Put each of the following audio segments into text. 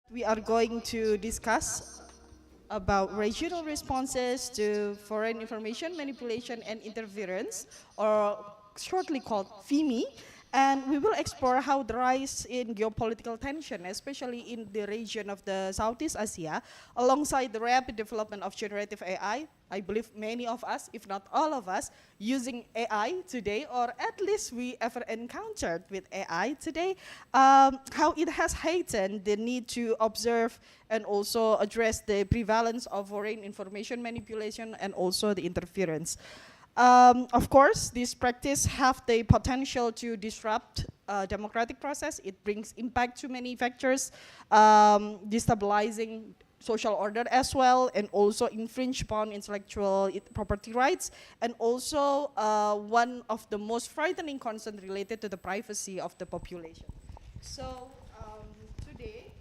We are going to discuss about regional responses to foreign information manipulation and interference, or shortly called FIMI. And we will explore how the rise in geopolitical tension, especially in the region of the Southeast Asia, alongside the rapid development of generative I believe many of us, if not all of us, using AI today, or at least we ever encountered with AI today, how it has heightened the need to observe and also address the prevalence of foreign information manipulation and also the interference. Of course, this practice have the potential to disrupt democratic process. It brings impact to many factors, destabilizing social order as well, and also infringe upon intellectual property rights, and also one of the most frightening concerns related to the privacy of the population. So today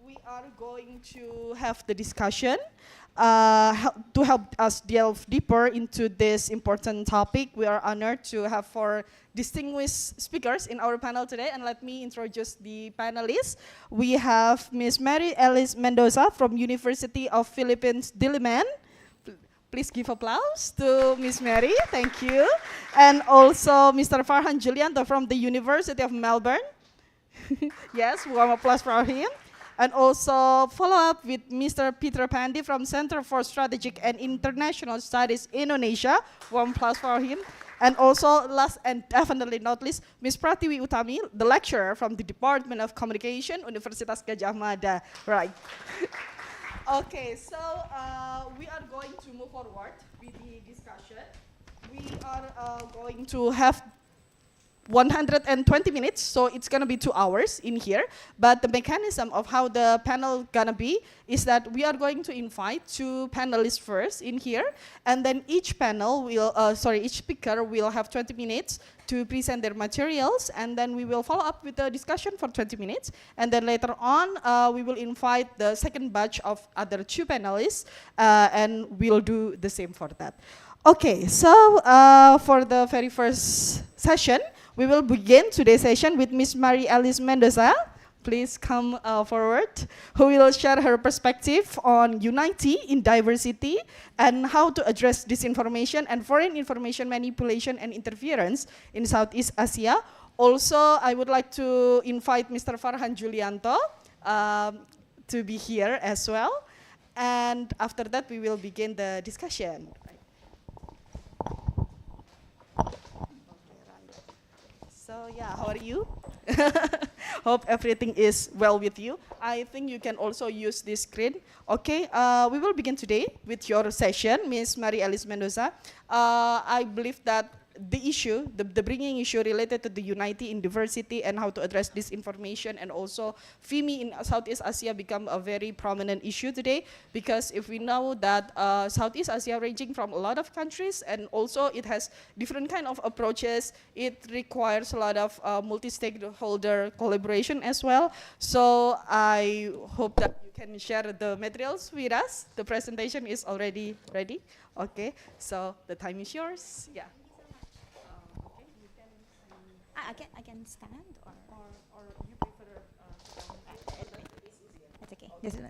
we are going to have the discussion to help us delve deeper into this important topic. We are honored to have four distinguished speakers in our panel today, and let me introduce the panelists. We have Ms. Mary Alice Mendoza from University of Philippines, Diliman. Please give applause to Ms. Mary, thank you. And also Mr. Farhan Julianto from the University of Melbourne. Yes, warm applause for him. And also follow up with Mr. Peter Pandi from Center for Strategic and International Studies Indonesia. Warm applause for him. And also last and definitely not least, Ms. Pratiwi Utami, the lecturer from the Department of Communication, Universitas Gadjah Mada. Right. Okay, so we are going to move forward with the discussion. We are going to have 120 minutes, so it's gonna be 2 hours in here. But the mechanism of how the panel gonna be is that we are going to invite two panelists first in here, and then each panel will, each speaker will have 20 minutes to present their materials, and then we will follow up with a discussion for 20 minutes, and then later on we will invite the second batch of other two panelists, and we'll do the same for that. Okay, so for the very first session, we will begin today's session with Ms. Mary Alice Mendoza. Please come forward, who will share her perspective on unity in diversity and how to address disinformation and foreign information manipulation and interference in Southeast Asia. Also, I would like to invite Mr. Farhan Julianto to be here as well. And after that, we will begin the discussion. So yeah, how are you? Hope everything is well with you. I think you can also use this screen. Okay, we will begin today with your session, Ms. Mary Alice Mendoza. I believe that the issue, the bringing issue related to the unity in diversity and how to address disinformation and also FIMI in Southeast Asia become a very prominent issue today, because if we know that Southeast Asia ranging from a lot of countries, and also it has different kind of approaches, it requires a lot of multi-stakeholder collaboration as well. So I hope that you can share the materials with us. The presentation is already ready. Okay, so the time is yours. Yeah. I can stand Or you prefer that's okay. This is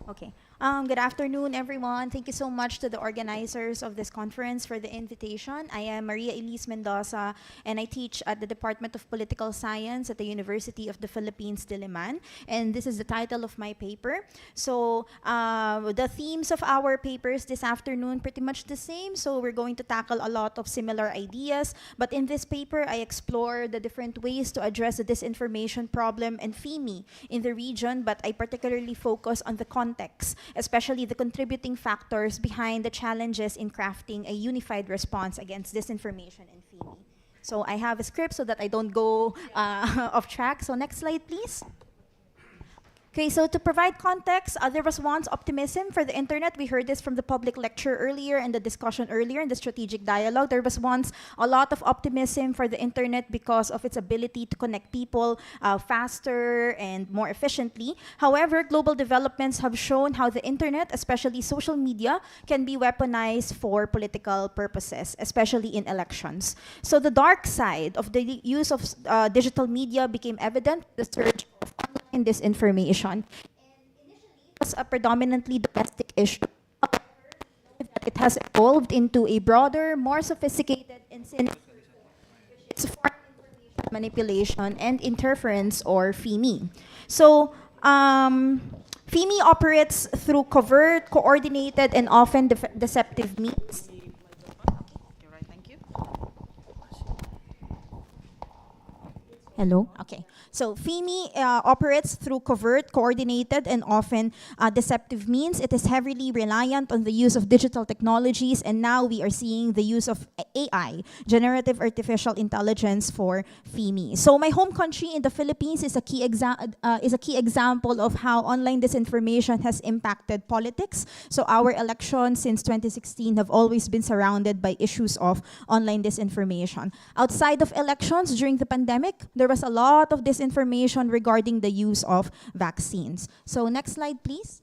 okay. Good afternoon, everyone. Thank you so much to the organizers of this conference for the invitation. I am Maria Elise Mendoza, and I teach at the Department of Political Science at the University of the Philippines, Diliman. And this is the title of my paper. So the themes of our papers this afternoon pretty much the same. So we're going to tackle a lot of similar ideas. But in this paper, I explore the different ways to address the disinformation problem and FIMI in the region. But I particularly focus on the context, especially the contributing factors behind the challenges in crafting a unified response against disinformation and FIMI. So I have a script so that I don't go off track. So next slide, please. Okay, so to provide context, there was once optimism for the internet. We heard this from the public lecture earlier and the discussion earlier in the strategic dialogue. There was once a lot of optimism for the internet because of its ability to connect people faster and more efficiently. However, global developments have shown how the internet, especially social media, can be weaponized for political purposes, especially in elections. So the dark side of the use of digital media became evident, the surge of online disinformation. And was a predominantly domestic issue. It has evolved into a broader, more sophisticated and sinister it's foreign information manipulation and interference, or FIMI. So, FIMI operates through covert, coordinated, and often deceptive means. Okay, right, thank you. Hello? Okay. So FIMI operates through covert, coordinated, and often deceptive means. It is heavily reliant on the use of digital technologies, and now we are seeing the use of AI, generative artificial intelligence, for FIMI. So my home country in the Philippines is a key example of how online disinformation has impacted politics. So our elections since 2016 have always been surrounded by issues of online disinformation. Outside of elections during the pandemic, there was a lot of disinformation regarding the use of vaccines. So next slide, please.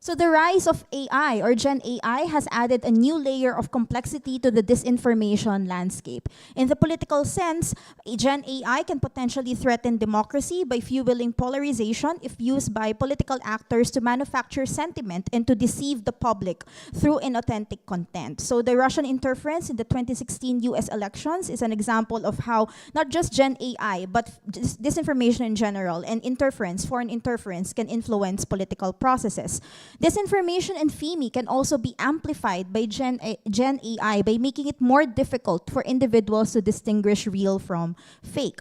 So the rise of AI, or Gen AI, has added a new layer of complexity to the disinformation landscape. In the political sense, Gen AI can potentially threaten democracy by fueling polarization if used by political actors to manufacture sentiment and to deceive the public through inauthentic content. So the Russian interference in the 2016 US elections is an example of how not just Gen AI, but disinformation in general and interference, foreign interference, can influence political processes. Disinformation and FIMI can also be amplified by Gen AI by making it more difficult for individuals to distinguish real from fake.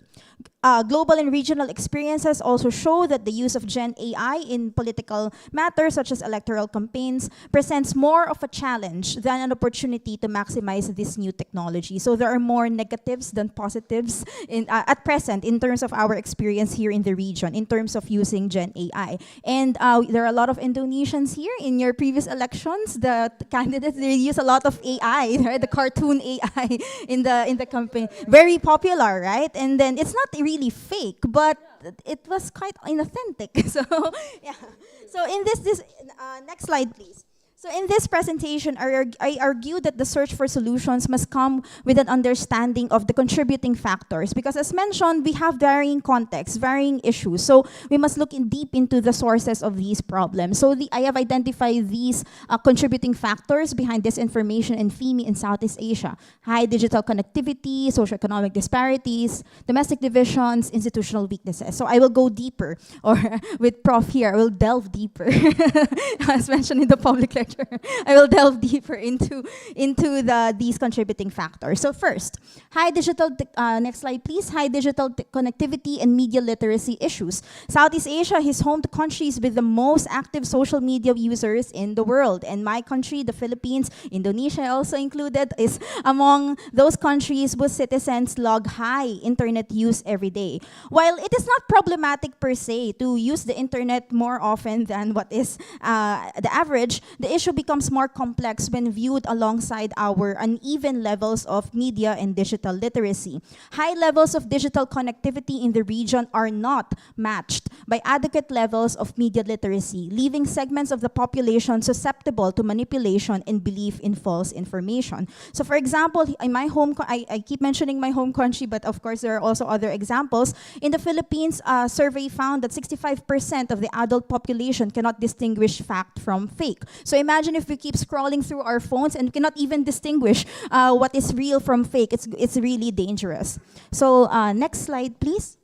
Global and regional experiences also show that the use of Gen AI in political matters, such as electoral campaigns, presents more of a challenge than an opportunity to maximize this new technology. So there are more negatives than positives at present in terms of our experience here in the region, in terms of using Gen AI. And there are a lot of Indonesians here. In your previous elections, the candidates, they use a lot of AI, right? The cartoon AI in the campaign. Very popular, right? And then it's not really fake, but it was quite inauthentic. So, yeah. So in this next slide, please. So in this presentation, I argue that the search for solutions must come with an understanding of the contributing factors, because as mentioned, we have varying contexts, varying issues. So we must look deep into the sources of these problems. So I have identified these contributing factors behind disinformation and FIMI in Southeast Asia: high digital connectivity, socioeconomic disparities, domestic divisions, institutional weaknesses. So I will go deeper, or with Prof here, I will delve deeper, as mentioned in the public lecture. I will delve deeper into these contributing factors. So first, high digital, next slide please, high digital connectivity and media literacy issues. Southeast Asia is home to countries with the most active social media users in the world. And my country, the Philippines, Indonesia also included, is among those countries whose citizens log high internet use every day. While it is not problematic per se to use the internet more often than what is the average, the issue becomes more complex when viewed alongside our uneven levels of media and digital literacy. High levels of digital connectivity in the region are not matched by adequate levels of media literacy, leaving segments of the population susceptible to manipulation and belief in false information. So for example, in my home, I keep mentioning my home country, but of course there are also other examples. In the Philippines, a survey found that 65% of the adult population cannot distinguish fact from fake. So imagine if we keep scrolling through our phones and cannot even distinguish what is real from fake. It's really dangerous. So next slide, please.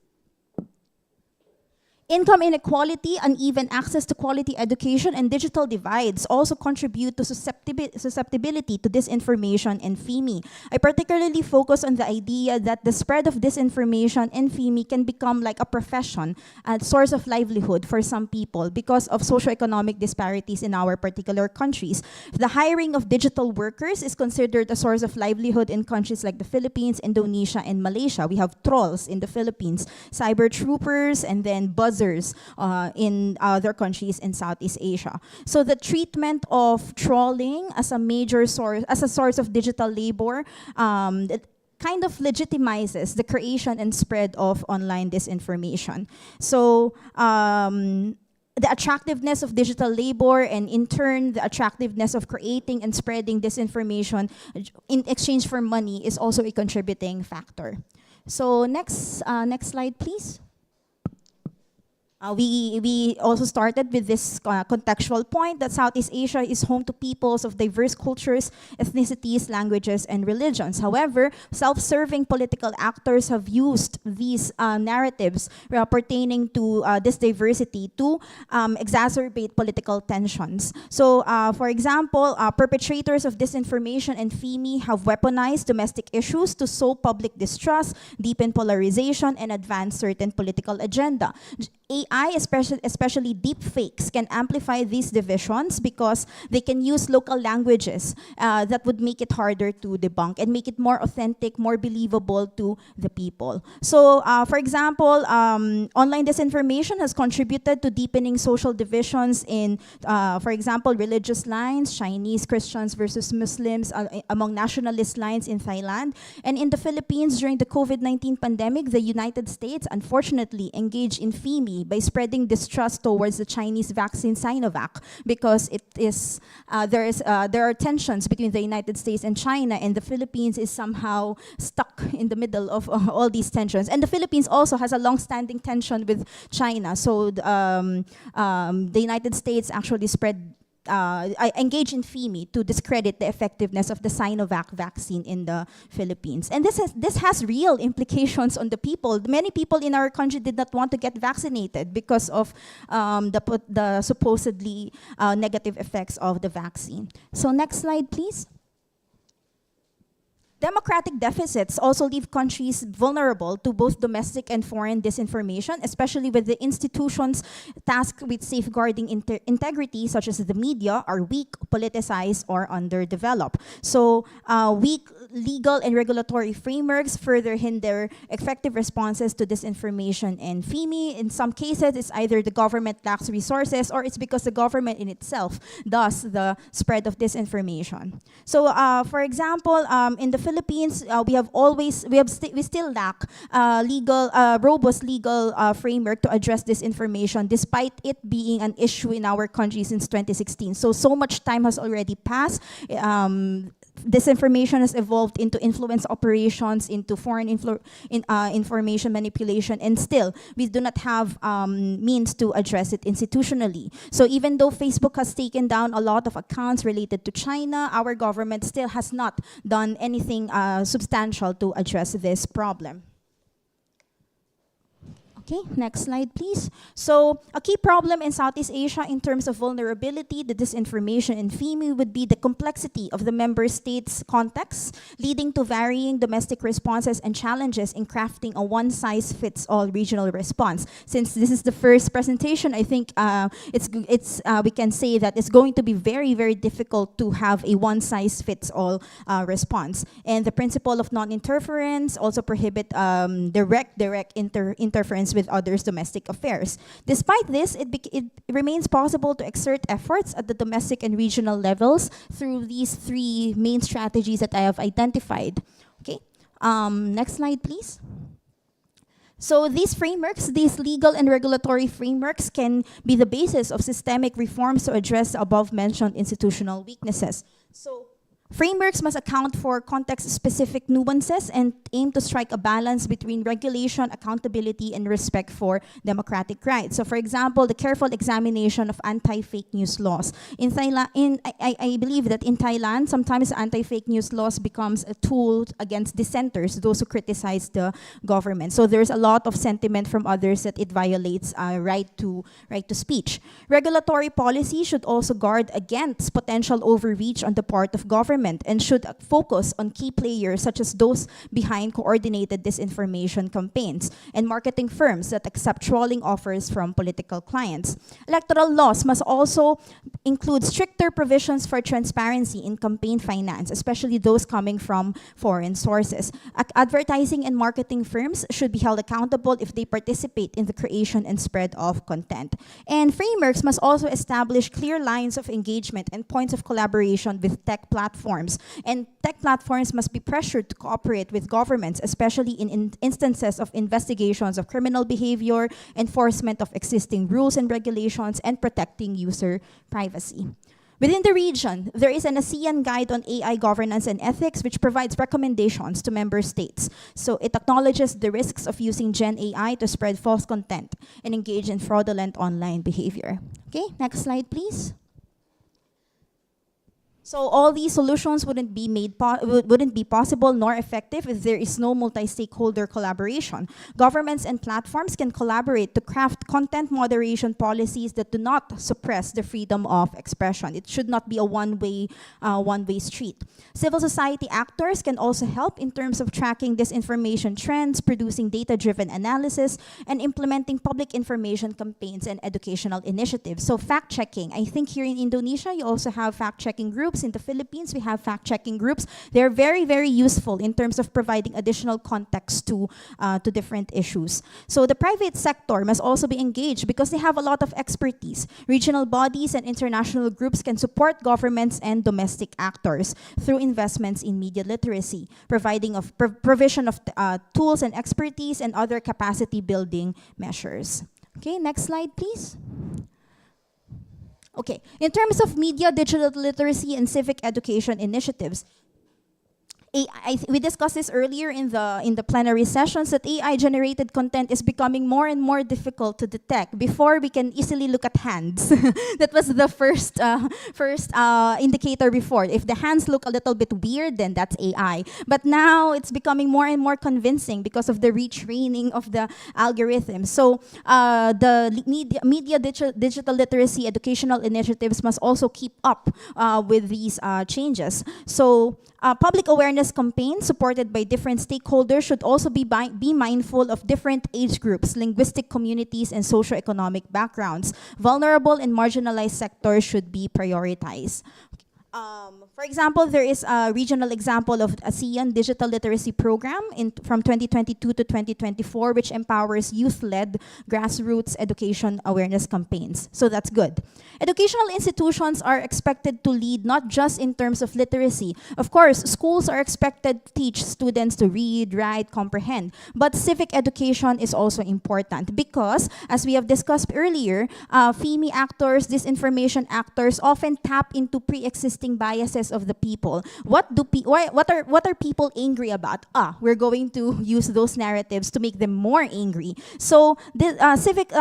Income inequality, uneven access to quality education, and digital divides also contribute to susceptibility to disinformation and FIMI. I particularly focus on the idea that the spread of disinformation and FIMI can become like a profession, a source of livelihood for some people because of socioeconomic disparities in our particular countries. The hiring of digital workers is considered a source of livelihood in countries like the Philippines, Indonesia, and Malaysia. We have trolls in the Philippines, cyber troopers, and then buzzers in other countries in Southeast Asia. So the treatment of trolling as a major source, as a source of digital labor, it kind of legitimizes the creation and spread of online disinformation. So the attractiveness of digital labor, and in turn, the attractiveness of creating and spreading disinformation in exchange for money, is also a contributing factor. So next slide, please. We also started with this contextual point that Southeast Asia is home to peoples of diverse cultures, ethnicities, languages, and religions. However, self-serving political actors have used these narratives pertaining to this diversity to exacerbate political tensions. So, for example, perpetrators of disinformation and FIMI have weaponized domestic issues to sow public distrust, deepen polarization, and advance certain political agenda. AI, especially deep fakes, can amplify these divisions because they can use local languages that would make it harder to debunk and make it more authentic, more believable to the people. So, for example, online disinformation has contributed to deepening social divisions in, for example, religious lines, Chinese Christians versus Muslims, among nationalist lines in Thailand. And in the Philippines, during the COVID-19 pandemic, the United States, unfortunately, engaged in FIMI by spreading distrust towards the Chinese vaccine Sinovac because it is there are tensions between the United States and China, and the Philippines is somehow stuck in the middle of all these tensions. And the Philippines also has a long-standing tension with China. So the United States actually engage in FIMI to discredit the effectiveness of the Sinovac vaccine in the Philippines. And this has real implications on the people. Many people in our country did not want to get vaccinated because of the supposedly negative effects of the vaccine. So next slide, please. Democratic deficits also leave countries vulnerable to both domestic and foreign disinformation, especially with the institutions tasked with safeguarding integrity, such as the media, are weak, politicized, or underdeveloped. So weak legal and regulatory frameworks further hinder effective responses to disinformation and FIMI. In some cases, it's either the government lacks resources or it's because the government in itself does the spread of disinformation. So for example, in the Philippines, we still lack robust legal framework to address disinformation, despite it being an issue in our country since 2016. So much time has already passed. Disinformation has evolved into influence operations, into foreign information manipulation, and still, we do not have means to address it institutionally. So even though Facebook has taken down a lot of accounts related to China, our government still has not done anything substantial to address this problem. Okay, next slide, please. So a key problem in Southeast Asia in terms of vulnerability, the disinformation and FIMI would be the complexity of the member states' context, leading to varying domestic responses and challenges in crafting a one-size-fits-all regional response. Since this is the first presentation, I think we can say that it's going to be very, very difficult to have a one-size-fits-all response. And the principle of non-interference also prohibit direct interference with others' domestic affairs. Despite this, it remains possible to exert efforts at the domestic and regional levels through these three main strategies that I have identified. Okay, next slide, please. So these frameworks, these legal and regulatory frameworks, can be the basis of systemic reforms to address the above-mentioned institutional weaknesses. So frameworks must account for context-specific nuances and aim to strike a balance between regulation, accountability, and respect for democratic rights. So, for example, the careful examination of anti-fake news laws. In Thailand, I believe that in Thailand, sometimes anti-fake news laws becomes a tool against dissenters, those who criticize the government. So there's a lot of sentiment from others that it violates right to speech. Regulatory policy should also guard against potential overreach on the part of government and should focus on key players such as those behind coordinated disinformation campaigns and marketing firms that accept trolling offers from political clients. Electoral laws must also include stricter provisions for transparency in campaign finance, especially those coming from foreign sources. Advertising and marketing firms should be held accountable if they participate in the creation and spread of content. And frameworks must also establish clear lines of engagement and points of collaboration with tech platforms. And tech platforms must be pressured to cooperate with governments, especially in instances of investigations of criminal behavior, enforcement of existing rules and regulations, and protecting user privacy. Within the region, there is an ASEAN Guide on AI Governance and Ethics, which provides recommendations to member states. So it acknowledges the risks of using Gen AI to spread false content and engage in fraudulent online behavior. Okay, next slide, please. So all these solutions wouldn't be possible nor effective if there is no multi-stakeholder collaboration. Governments and platforms can collaborate to craft content moderation policies that do not suppress the freedom of expression. It should not be a one-way street. Civil society actors can also help in terms of tracking disinformation trends, producing data-driven analysis, and implementing public information campaigns and educational initiatives. So fact-checking. I think here in Indonesia, you also have fact-checking groups. In the Philippines, we have fact-checking groups. They're very, very useful in terms of providing additional context to different issues. So the private sector must also be engaged because they have a lot of expertise. Regional bodies and international groups can support governments and domestic actors through investments in media literacy, provision of tools and expertise and other capacity building measures. Okay, next slide, please. Okay, in terms of media, digital literacy, and civic education initiatives, we discussed this earlier in the plenary sessions that AI-generated content is becoming more and more difficult to detect. Before, we can easily look at hands. That was the first indicator before. If the hands look a little bit weird, then that's AI. But now it's becoming more and more convincing because of the retraining of the algorithm. So the media digital literacy educational initiatives must also keep up with these changes. So public awareness campaigns supported by different stakeholders should also be mindful of different age groups, linguistic communities, and socioeconomic backgrounds. Vulnerable and marginalized sectors should be prioritized. For example, there is a regional example of ASEAN Digital Literacy Program from 2022 to 2024, which empowers youth-led grassroots education awareness campaigns. So that's good. Educational institutions are expected to lead not just in terms of literacy. Of course, schools are expected to teach students to read, write, comprehend. But civic education is also important because, as we have discussed earlier, FIMI actors, disinformation actors often tap into pre-existing biases of the people. What are people angry about? We're going to use those narratives to make them more angry. So civic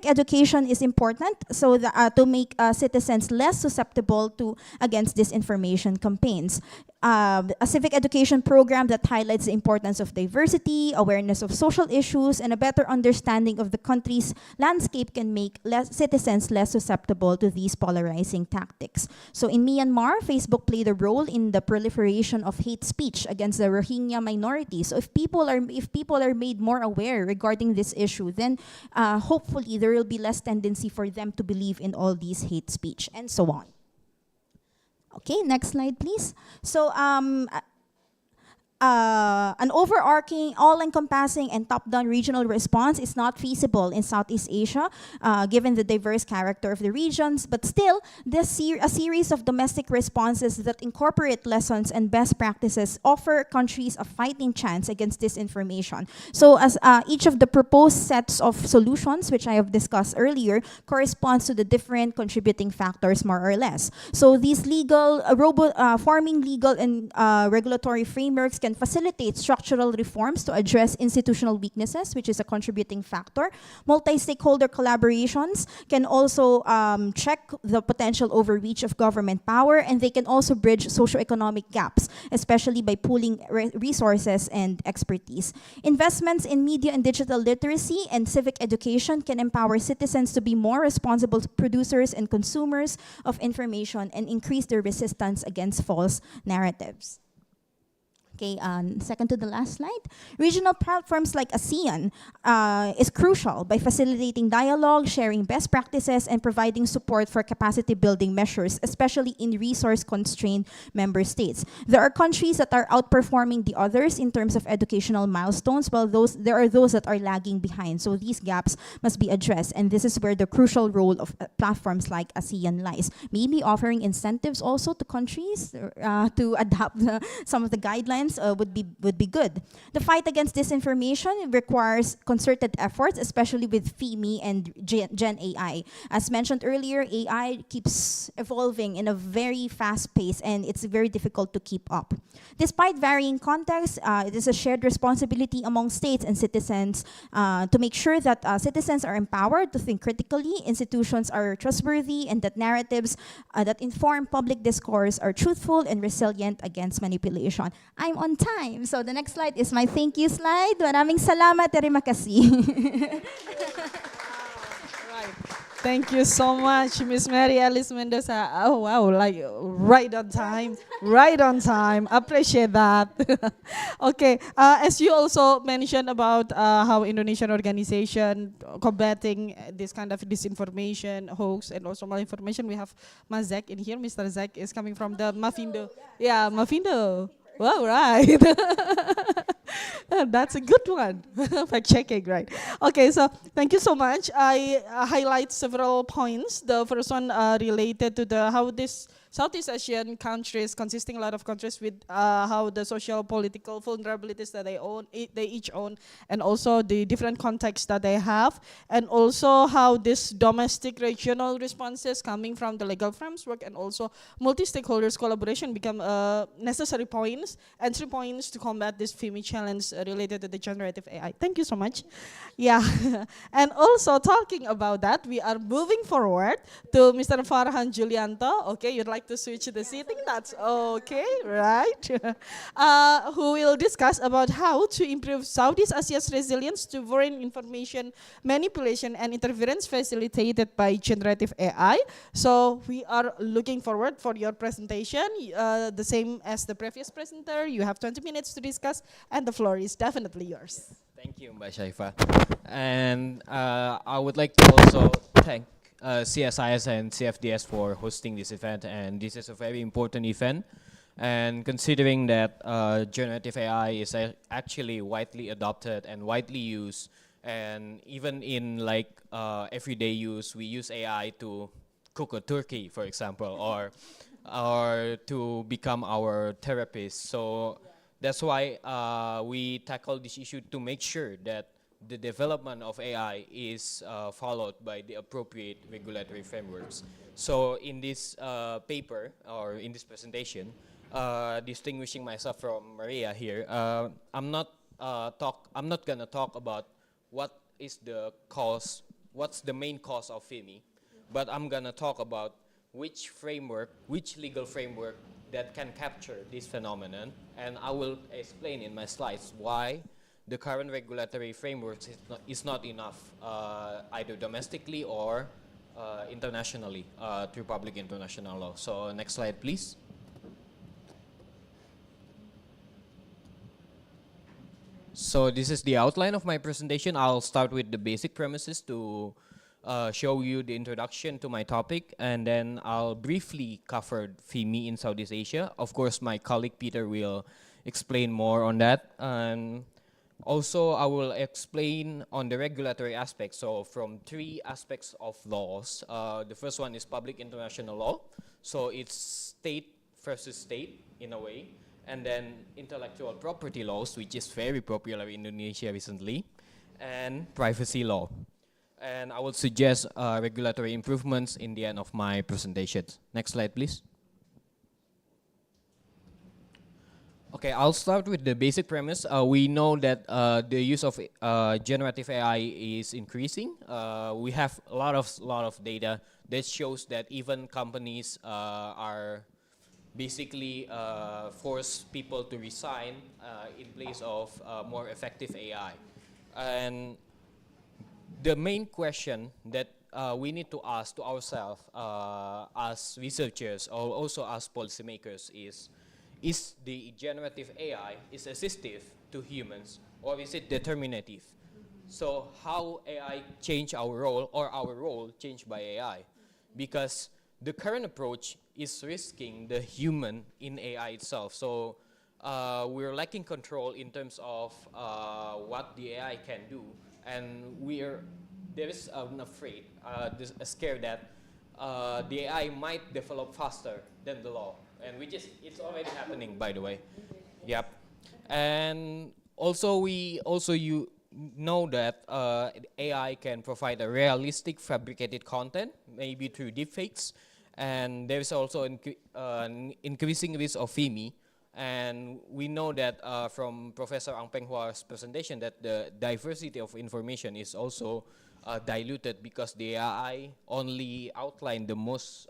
education is important so to make citizens less susceptible against disinformation campaigns. A civic education program that highlights the importance of diversity, awareness of social issues, and a better understanding of the country's landscape can make citizens less susceptible to these polarizing tactics. So in Myanmar, Facebook played a role in the proliferation of hate speech against the Rohingya minority. So if people are made more aware regarding this issue, then hopefully there will be less tendency for them to believe in all these hate speech and so on. Okay, next slide, please. So an overarching, all-encompassing, and top-down regional response is not feasible in Southeast Asia, given the diverse character of the regions, but still, a series of domestic responses that incorporate lessons and best practices offer countries a fighting chance against disinformation. So as each of the proposed sets of solutions, which I have discussed earlier, corresponds to the different contributing factors more or less. So these forming legal and regulatory frameworks can facilitate structural reforms to address institutional weaknesses, which is a contributing factor. Multi-stakeholder collaborations can also check the potential overreach of government power, and they can also bridge socioeconomic gaps, especially by pooling resources and expertise. Investments in media and digital literacy and civic education can empower citizens to be more responsible producers and consumers of information and increase their resistance against false narratives. Okay, second to the last slide. Regional platforms like ASEAN is crucial by facilitating dialogue, sharing best practices, and providing support for capacity building measures, especially in resource-constrained member states. There are countries that are outperforming the others in terms of educational milestones, while there are those that are lagging behind. So these gaps must be addressed, and this is where the crucial role of platforms like ASEAN lies. Maybe offering incentives also to countries to adopt some of the guidelines platforms would be good. The fight against disinformation requires concerted efforts, especially with FIMI and Gen AI. As mentioned earlier, AI keeps evolving in a very fast pace, and it's very difficult to keep up. Despite varying contexts, it is a shared responsibility among states and citizens to make sure that citizens are empowered to think critically, institutions are trustworthy, and that narratives that inform public discourse are truthful and resilient against manipulation. I'm on time. So the next slide is my thank you slide. Maraming salamat, terima kasih. Right. Thank you so much, Miss Mary Alice Mendoza. Oh wow, like right on time, right on time. Appreciate that. Okay, as you also mentioned about how Indonesian organization combating this kind of disinformation, hoax, and also malinformation, we have Mas Zek in here. Mr. Zek is coming from the Mafindo. Yeah, Mafindo. Wow, right. That's a good one. Fact checking, right? Okay, so thank you so much. I highlight several points. The first one related to the how this Southeast Asian countries, consisting a lot of countries with how the social political vulnerabilities that they own, they each own, and also the different contexts that they have, and also how this domestic regional responses coming from the legal framework and also multi-stakeholders collaboration become necessary points, entry points to combat this FIMI challenge related to the generative AI. Thank you so much. Yeah, and also talking about that, we are moving forward to Mr. Farhan Julianto. Okay, you'd like to switch the seating? That's okay, right? Who will discuss about how to improve Southeast Asia's resilience to foreign information manipulation and interference facilitated by generative AI. So we are looking forward for your presentation. The same as the previous presenter, you have 20 minutes to discuss, and the floor is definitely yours. Thank you, Mbak Shaifa. And I would like to also thank CSIS and CFDS for hosting this event. And this is a very important event. And considering that generative AI is actually widely adopted and widely used, and even in like everyday use, we use AI to cook a turkey, for example, or to become our therapist. So that's why we tackle this issue to make sure that the development of AI is followed by the appropriate regulatory frameworks. So in this paper or in this presentation, distinguishing myself from Maria here, I'm not gonna talk about what is the cause, what's the main cause of FIMI, but I'm gonna talk about which legal framework that can capture this phenomenon, and I will explain in my slides why the current regulatory framework is not enough, either domestically or internationally through public international law. So next slide, please. So this is the outline of my presentation. I'll start with the basic premises to show you the introduction to my topic, and then I'll briefly cover FIMI in Southeast Asia. Of course, my colleague Peter will explain more on that. And also, I will explain on the regulatory aspects. So from three aspects of laws, the first one is public international law. So it's state versus state in a way. And then intellectual property laws, which is very popular in Indonesia recently, and privacy law. And I will suggest regulatory improvements in the end of my presentation. Next slide, please. Okay, I'll start with the basic premise. We know that the use of generative AI is increasing. We have a lot of data that shows that even companies are basically force people to resign in place of more effective AI. And the main question that we need to ask to ourselves as researchers or also as policymakers is the generative AI is assistive to humans or is it determinative? So how AI change our role or our role changed by AI? Because the current approach is risking the human in AI itself. So we're lacking control in terms of what the AI can do, and there is an afraid, a scare that the AI might develop faster than the law, and it's already happening, by the way. Yep. And also we also you know that AI can provide a realistic fabricated content, maybe through deepfakes, and there is also an increasing risk of FIMI. And we know that from Professor Ang Peng Hua's presentation that the diversity of information is also diluted because the AI only outline the most,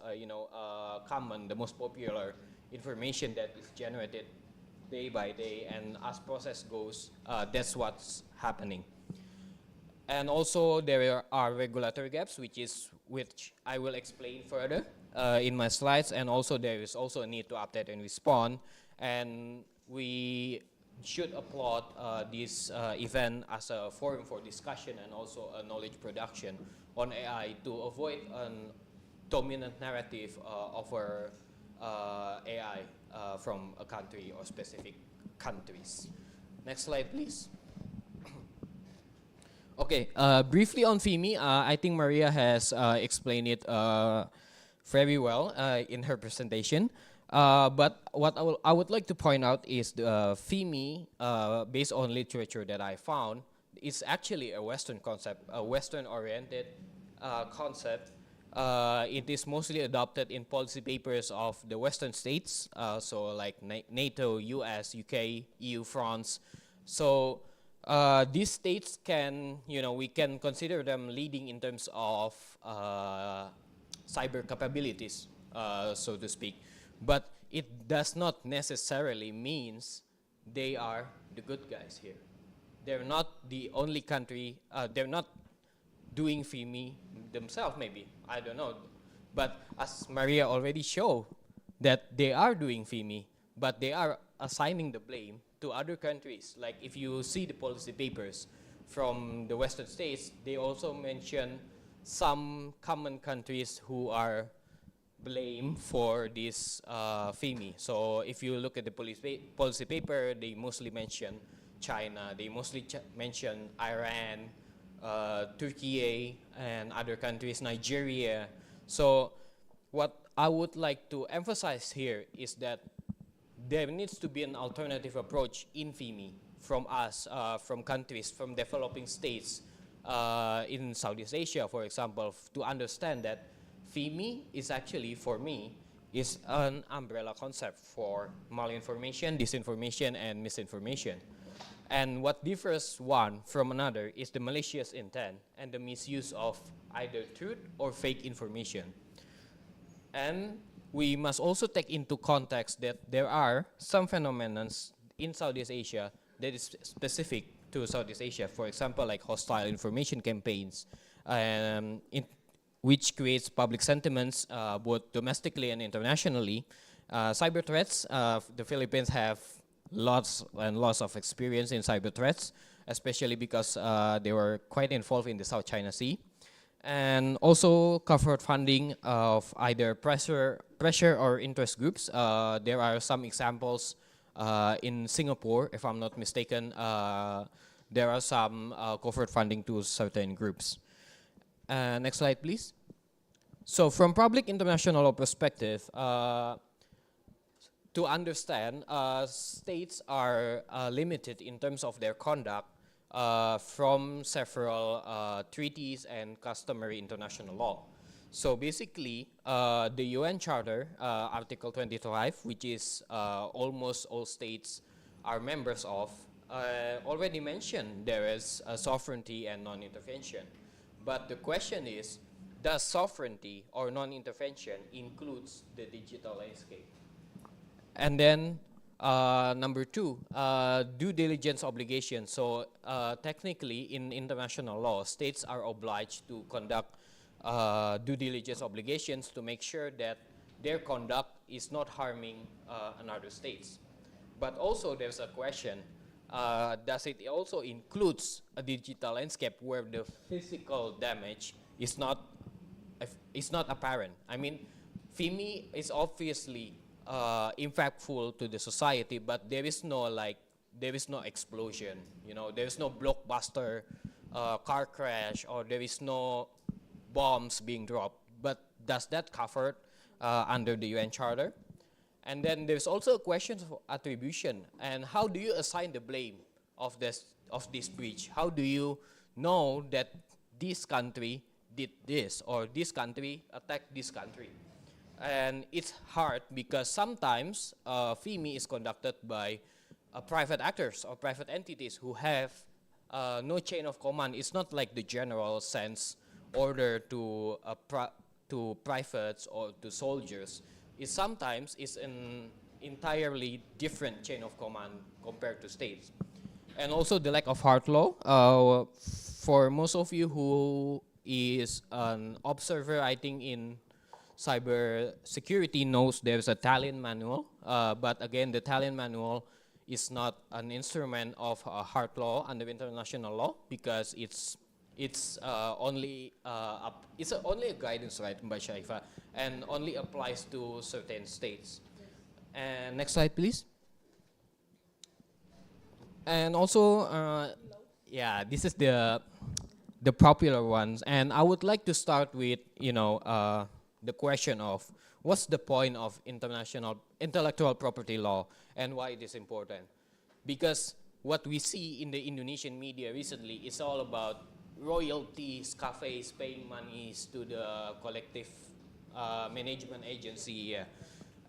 common, the most popular information that is generated day by day, and as process goes, that's what's happening. And also there are regulatory gaps, which I will explain further in my slides. And also there is also a need to update and respond. And we should applaud this event as a forum for discussion and also a knowledge production on AI to avoid a dominant narrative over AI from a country or specific countries. Next slide, please. Okay, briefly on FIMI, I think Maria has explained it very well in her presentation. But what I would like to point out is the FIMI, based on literature that I found, is actually a Western concept, a Western-oriented concept. It is mostly adopted in policy papers of the Western states, so like NATO, US, UK, EU, France. So these states can, we can consider them leading in terms of cyber capabilities, so to speak. But it does not necessarily means they are the good guys here. They're not the only country, they're not doing FIMI themselves maybe, I don't know. But as Maria already showed, that they are doing FIMI, but they are assigning the blame to other countries. Like if you see the policy papers from the Western states, they also mention some common countries who are blamed for this FIMI. So if you look at the policy paper, they mostly mention China, they mostly mention Iran, Turkey, and other countries, Nigeria. So what I would like to emphasize here is that there needs to be an alternative approach in FIMI from us, from countries, from developing states in Southeast Asia, for example, to understand that FIMI is actually, for me, is an umbrella concept for malinformation, disinformation, and misinformation. And what differs one from another is the malicious intent and the misuse of either truth or fake information. And we must also take into context that there are some phenomena in Southeast Asia that is specific to Southeast Asia. For example, like hostile information campaigns, which creates public sentiments both domestically and internationally. Cyber threats, the Philippines have lots and lots of experience in cyber threats, especially because they were quite involved in the South China Sea. And also covert funding of either pressure or interest groups. There are some examples in Singapore, if I'm not mistaken. There are some covert funding to certain groups. Next slide, please. So from public international law perspective, to understand, states are limited in terms of their conduct from several treaties and customary international law. So basically, the UN Charter, Article 25, which is almost all states are members of, already mentioned there is sovereignty and non-intervention. But the question is, does sovereignty or non-intervention includes the digital landscape? And then number two, due diligence obligations. So technically in international law, states are obliged to conduct due diligence obligations to make sure that their conduct is not harming another states. But also there's a question, does it also includes a digital landscape where the physical damage is not apparent? I mean, FIMI is obviously impactful to the society, but there is no explosion, there is no blockbuster car crash, or there is no bombs being dropped. But does that cover under the UN Charter? And then there's also a question of attribution, and how do you assign the blame of this breach? How do you know that this country did this, or this country attacked this country? And it's hard because sometimes FIMI is conducted by private actors or private entities who have no chain of command. It's not like the general sense order to privates or to soldiers. It sometimes is an entirely different chain of command compared to states. And also the lack of hard law. For most of you who is an observer, I think, in cyber security knows there's a Italian manual, but again, the Italian manual is not an instrument of hard law under international law because it's only only a guidance, right, by Shaifa, and only applies to certain states. And next slide, please. And also, yeah, this is the popular ones, and I would like to start with the question of what's the point of international intellectual property law and why it is important. Because what we see in the Indonesian media recently is all about royalties, cafes paying monies to the collective management agency. Yeah.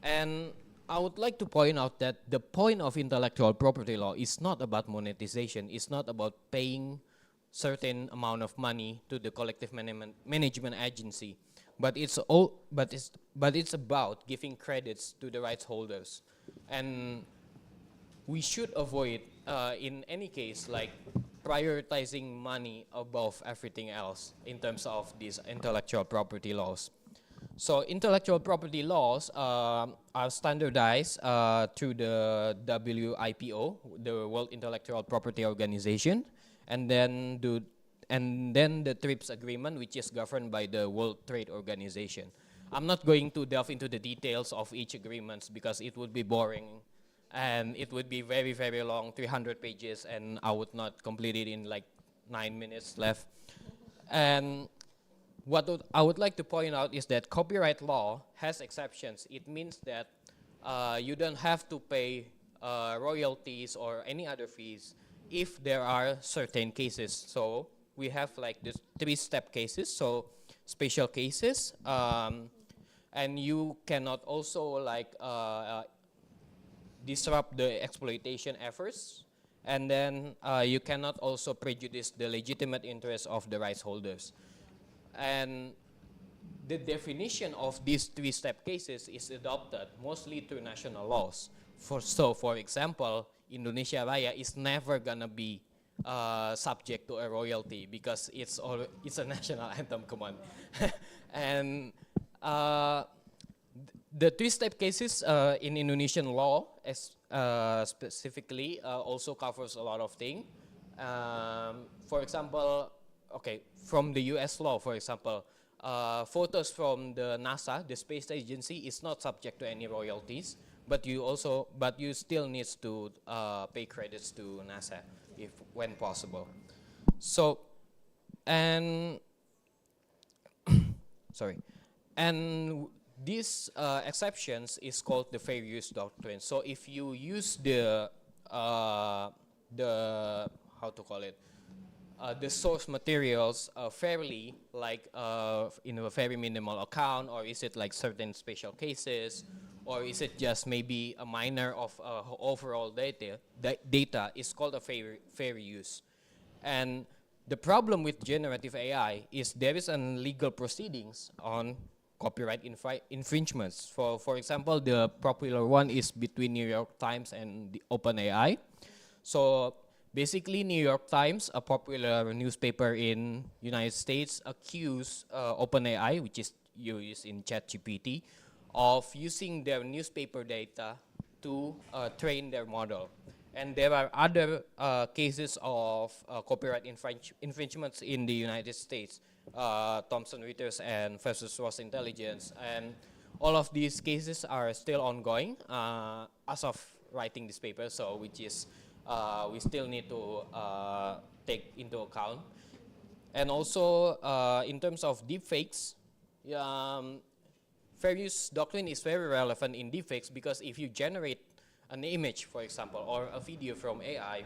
And I would like to point out that the point of intellectual property law is not about monetization. It's not about paying certain amount of money to the collective management agency, but it's about giving credits to the rights holders, and we should avoid in any case like prioritizing money above everything else in terms of these intellectual property laws. So intellectual property laws are standardized through the WIPO, the World Intellectual Property Organization, and then the TRIPS agreement, which is governed by the World Trade Organization. I'm not going to delve into the details of each agreement because it would be boring and it would be very, very long, 300 pages, and I would not complete it in like 9 minutes left. And what I would like to point out is that copyright law has exceptions. It means that you don't have to pay royalties or any other fees if there are certain cases. So we have like this 3-step cases, so special cases, and you cannot also like disrupt the exploitation efforts, and then you cannot also prejudice the legitimate interests of the rights holders. And the definition of these 3-step cases is adopted mostly through national laws. For example, Indonesia Raya is never gonna be subject to a royalty because it's a national anthem. Come on. And the 3-step cases in Indonesian law specifically also covers a lot of things. For example, okay, from the US law, for example, photos from the NASA, the space agency, is not subject to any royalties, but you still need to pay credits to NASA when possible. So, and sorry, and these exceptions is called the fair use doctrine. So if you use the how to call it, the source materials fairly, like in a very minimal account, or is it like certain special cases, or is it just maybe a minor of overall data? Data is called a fair use. And the problem with generative AI is there is an legal proceedings on copyright infringements. For example, the popular one is between New York Times and the OpenAI. So basically, New York Times, a popular newspaper in United States, accused OpenAI, which is used in ChatGPT, of using their newspaper data to train their model. And there are other cases of copyright infringements in the United States, Thomson Reuters and versus Ross Intelligence, and all of these cases are still ongoing as of writing this paper. So, which is we still need to take into account. And also in terms of deepfakes, fair use doctrine is very relevant in deepfakes because if you generate an image, for example, or a video from AI,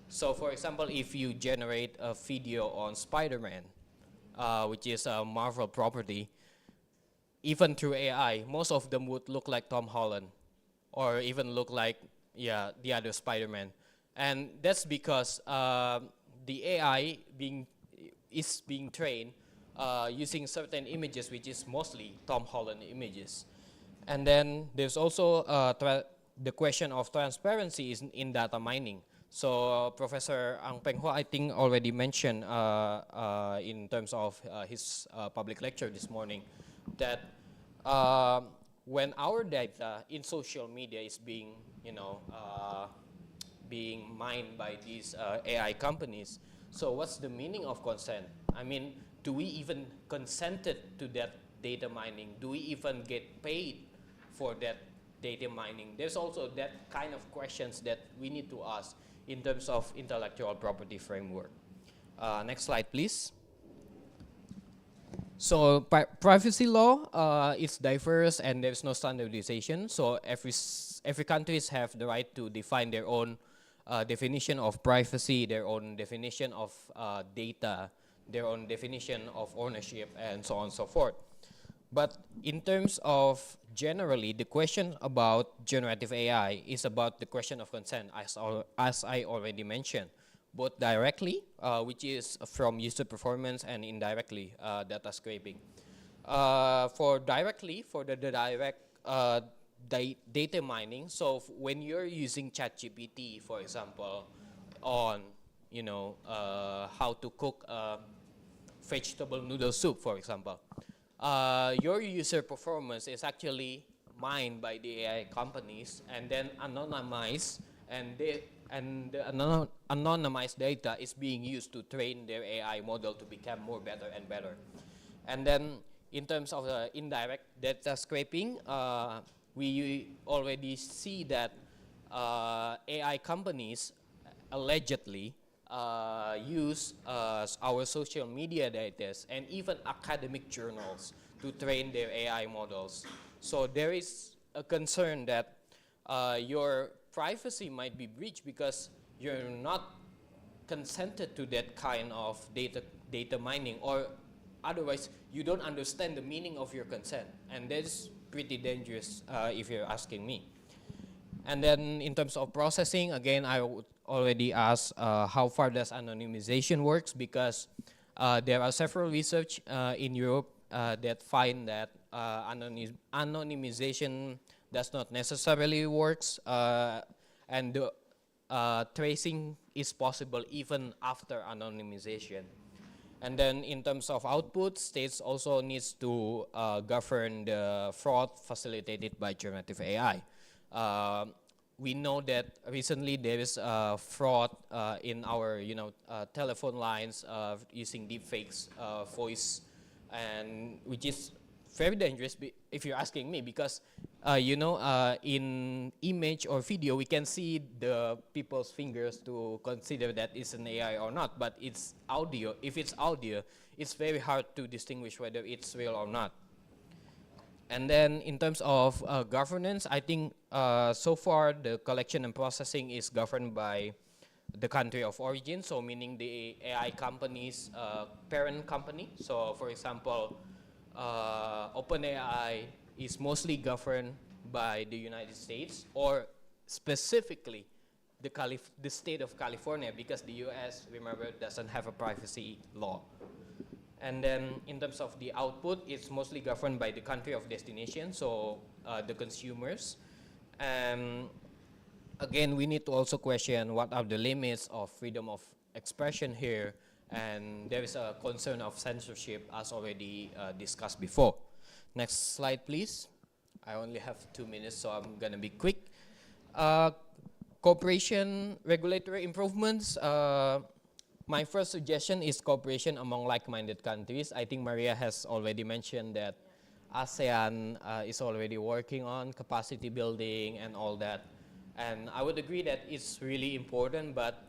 so for example, if you generate a video on Spider-Man, which is a Marvel property, even through AI, most of them would look like Tom Holland, or even look like the other Spider-Man, and that's because the AI is being trained using certain images, which is mostly Tom Holland images. And then there's also the question of transparency in data mining. So Professor Ang Peng Hoa, I think, already mentioned in terms of his public lecture this morning that when our data in social media is being, being mined by these AI companies, so what's the meaning of consent? I mean, do we even consented to that data mining? Do we even get paid for that data mining? There's also that kind of questions that we need to ask in terms of intellectual property framework. Next slide, please. So privacy law is diverse and there's no standardization. So every countries have the right to define their own definition of privacy, their own definition of data, their own definition of ownership, and so on and so forth. But in terms of generally, the question about generative AI is about the question of consent, as I already mentioned, both directly, which is from user performance, and indirectly, data scraping. For the direct data mining, so when you're using ChatGPT, for example, on how to cook vegetable noodle soup, for example, your user performance is actually mined by the AI companies and then anonymized, and the anonymized data is being used to train their AI model to become more better and better. And then in terms of the indirect data scraping, we already see that AI companies allegedly use our social media data and even academic journals to train their AI models. So there is a concern that your privacy might be breached because you're not consented to that kind of data mining, or otherwise you don't understand the meaning of your consent, and that's pretty dangerous if you're asking me. And then in terms of processing, again, I would already ask how far does anonymization works, because there are several research in Europe that find that anonymization does not necessarily works, and tracing is possible even after anonymization. And then in terms of output, states also needs to govern the fraud facilitated by generative AI. We know that recently there is fraud in our telephone lines using deepfakes voice, and which is very dangerous if you're asking me, because in image or video we can see the people's fingers to consider that it's an AI or not, but it's audio. If it's audio, it's very hard to distinguish whether it's real or not. And then in terms of governance, I think so far the collection and processing is governed by the country of origin, so meaning the AI company's parent company. So for example, OpenAI is mostly governed by the United States, or specifically the state of California, because the US, remember, doesn't have a privacy law. And then in terms of the output, it's mostly governed by the country of destination, so the consumers. And again, we need to also question what are the limits of freedom of expression here, and there is a concern of censorship, as already discussed before. Next slide, please. I only have 2 minutes, so I'm gonna be quick. Cooperation, regulatory improvements. My first suggestion is cooperation among like-minded countries. I think Maria has already mentioned that ASEAN is already working on capacity building and all that. And I would agree that it's really important, but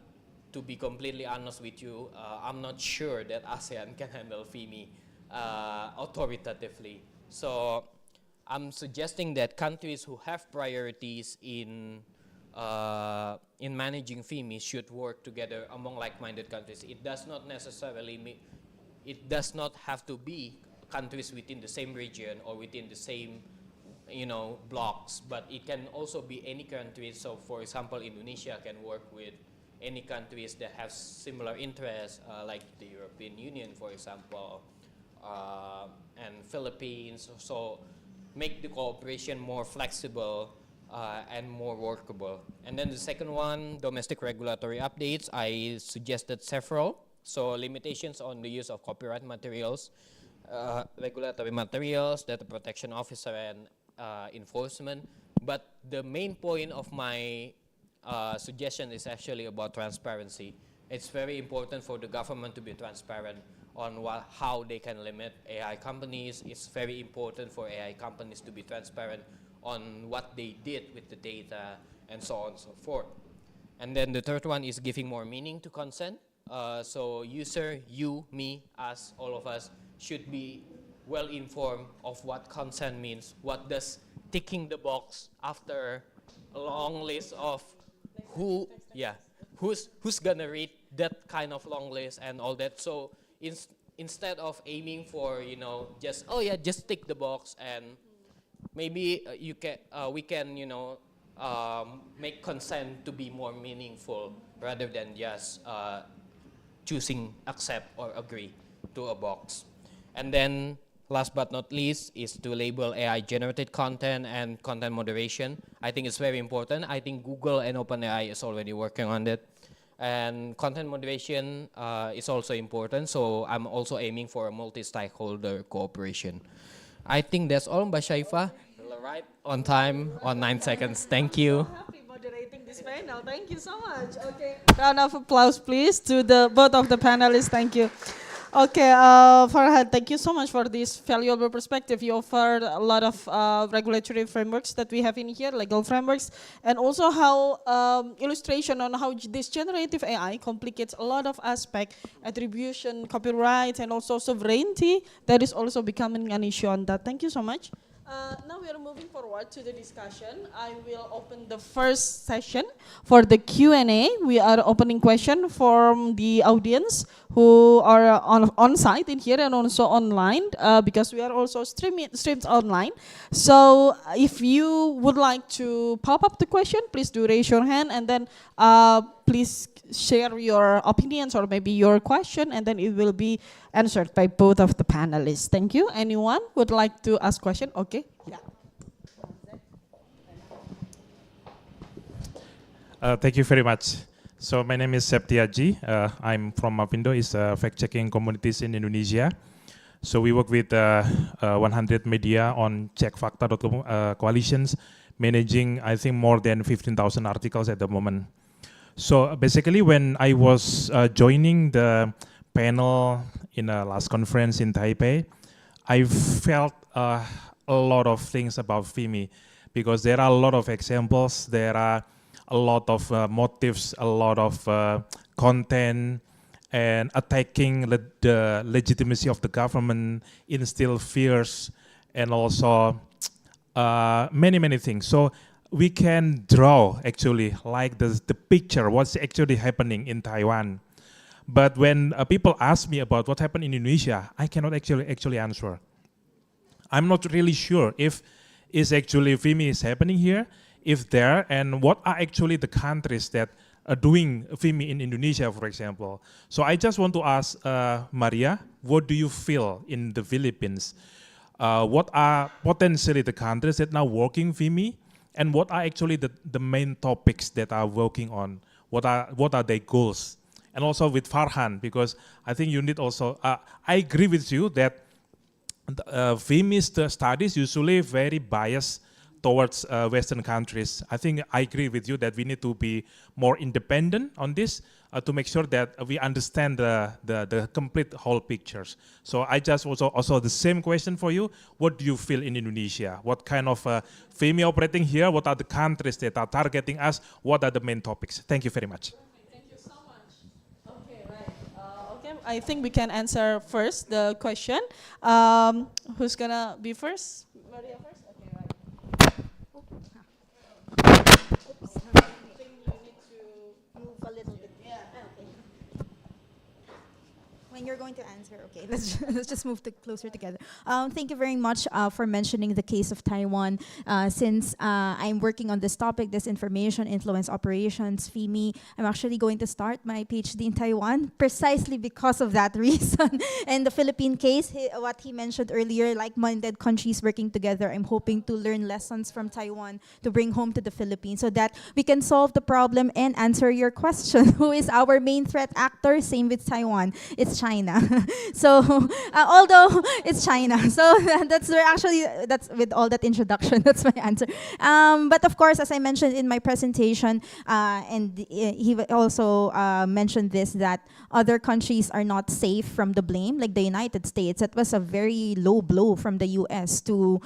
to be completely honest with you, I'm not sure that ASEAN can handle FIMI authoritatively. So I'm suggesting that countries who have priorities in managing FIMI should work together among like-minded countries. It does not necessarily mean, it does not have to be countries within the same region or within the same, blocks, but it can also be any country. So, for example, Indonesia can work with any countries that have similar interests, like the European Union, for example, and Philippines. So, make the cooperation more flexible and more workable. And then the second one, domestic regulatory updates. I suggested several. So limitations on the use of copyright materials, regulatory materials, data protection officer, and enforcement. But the main point of my suggestion is actually about transparency. It's very important for the government to be transparent on how they can limit AI companies. It's very important for AI companies to be transparent on what they did with the data and so on and so forth. And then the third one is giving more meaning to consent. So user, you, me, us, all of us should be well informed of what consent means. What does ticking the box after a long list of who's gonna read that kind of long list and all that. So instead of aiming for just tick the box, and maybe we can make consent to be more meaningful rather than just choosing accept or agree to a box. And then last but not least is to label AI generated content and content moderation. I think it's very important. I think Google and OpenAI is already working on that. And content moderation is also important, so I'm also aiming for a multi-stakeholder cooperation. I think that's all, Mbak Shaifa. Right on time, on 9 seconds. Thank you. Happy moderating this panel. Thank you so much. Okay, round of applause, please, to the both of the panelists. Thank you. Okay, Farhad, thank you so much for this valuable perspective. You offered a lot of regulatory frameworks that we have in here, legal frameworks, and also how illustration on how this generative AI complicates a lot of aspect, attribution, copyright, and also sovereignty. That is also becoming an issue on that. Thank you so much. Now we are moving forward to the discussion. I will open the first session for the Q&A. We are opening question from the audience who are on site in here and also online, because we are also streamed online. So if you would like to pop up the question, please do raise your hand, and then please share your opinions or maybe your question, and then it will be answered by both of the panelists. Thank you. Anyone would like to ask question? Okay. Yeah. Thank you very much. So my name is Septiaji. I'm from Mapindo. It's fact-checking communities in Indonesia. So we work with 100 media on checkfakta.com coalitions, managing, I think, more than 15,000 articles at the moment. So basically, when I was joining the panel in a last conference in Taipei, I felt a lot of things about FIMI, because there are a lot of examples, there are a lot of motives, a lot of content, and attacking the legitimacy of the government, instill fears, and also many things. So we can draw actually like the picture, what's actually happening in Taiwan. But when people ask me about what happened in Indonesia, I cannot actually answer. I'm not really sure if is actually FIMI is happening here, if there, and what are actually the countries that are doing FIMI in Indonesia, for example. So I just want to ask Maria, what do you feel in the Philippines? What are potentially the countries that now working FIMI, and what are actually the main topics that are working on? What are their goals? And also with Farhan, because I think you need also, I agree with you that FIMI studies usually very biased towards Western countries. I think I agree with you that we need to be more independent on this to make sure that we understand the complete whole pictures. So I just also the same question for you. What do you feel in Indonesia? What kind of FIMI operating here? What are the countries that are targeting us? What are the main topics? Thank you very much. Thank you so much. Okay, right. Okay, I think we can answer first the question. Who's gonna be first? Maria first? Okay. When you're going to answer, okay, let's just move closer together. Thank you very much for mentioning the case of Taiwan. Since I'm working on this topic, disinformation, influence operations, FIMI, I'm actually going to start my PhD in Taiwan precisely because of that reason. And the Philippine case, what he mentioned earlier, like-minded countries working together, I'm hoping to learn lessons from Taiwan to bring home to the Philippines so that we can solve the problem and answer your question. Who is our main threat actor? Same with Taiwan. It's China. So, although it's China. So that's with all that introduction, that's my answer. But of course, as I mentioned in my presentation, and he also mentioned this, that other countries are not safe from the blame, like the United States. It was a very low blow from the US to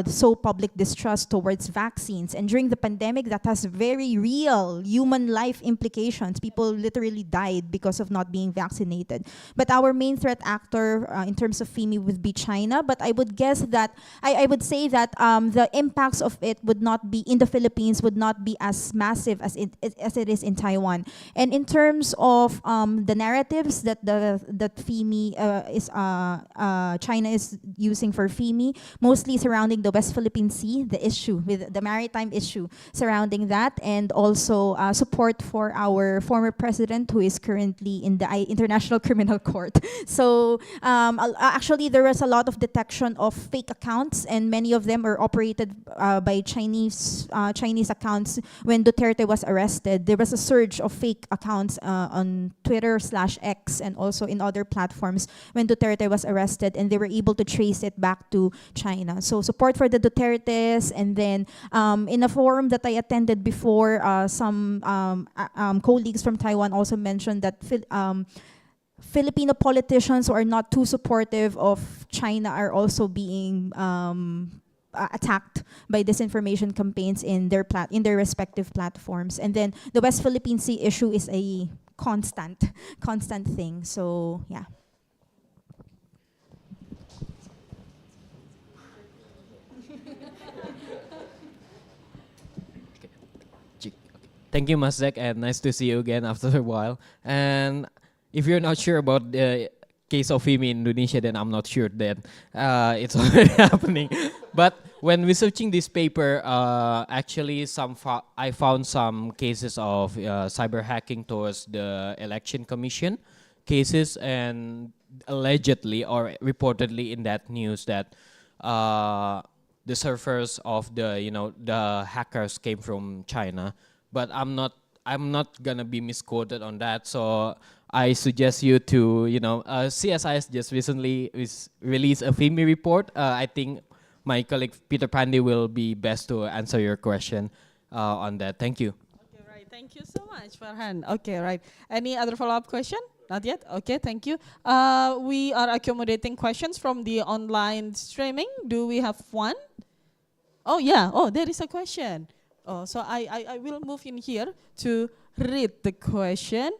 sow public distrust towards vaccines. And during the pandemic, that has very real human life implications. People literally died because of not being vaccinated. But our main threat actor in terms of FIMI would be China. But I would guess that, I would say that the impacts of it would not be, in the Philippines, would not be as massive as it is in Taiwan. And in terms of the narratives that FIMI China is using for FIMI, mostly surrounding the West Philippine Sea, the issue with the maritime issue surrounding that, and also support for our former president who is currently in the International Criminal Court. So actually, there was a lot of detection of fake accounts, and many of them are operated by Chinese accounts. When Duterte was arrested, there was a surge of fake accounts on Twitter/X and also in other platforms when Duterte was arrested, and they were able to trace it back to China. So support for the Dutertes, and then in a forum that I attended before, some colleagues from Taiwan also mentioned that Filipino politicians who are not too supportive of China are also being attacked by disinformation campaigns in their respective platforms. And then the West Philippine Sea issue is a constant thing. So yeah. Thank you, Masdek, and nice to see you again after a while. And if you're not sure about the case of FIMI in Indonesia, then I'm not sure then. It's already happening. But when researching this paper, actually I found some cases of cyber hacking towards the election commission cases, and allegedly or reportedly in that news that the servers of the hackers came from China. But I'm not gonna be misquoted on that, so I suggest you to, CSIS just recently released a FIMI report. I think my colleague Peter Pandey will be best to answer your question on that. Thank you. Okay, right. Thank you so much, Farhan. Okay, right. Any other follow-up question? Not yet? Okay, thank you. We are accommodating questions from the online streaming. Do we have one? Oh, yeah. Oh, there is a question. Oh, so I will move in here to read the question.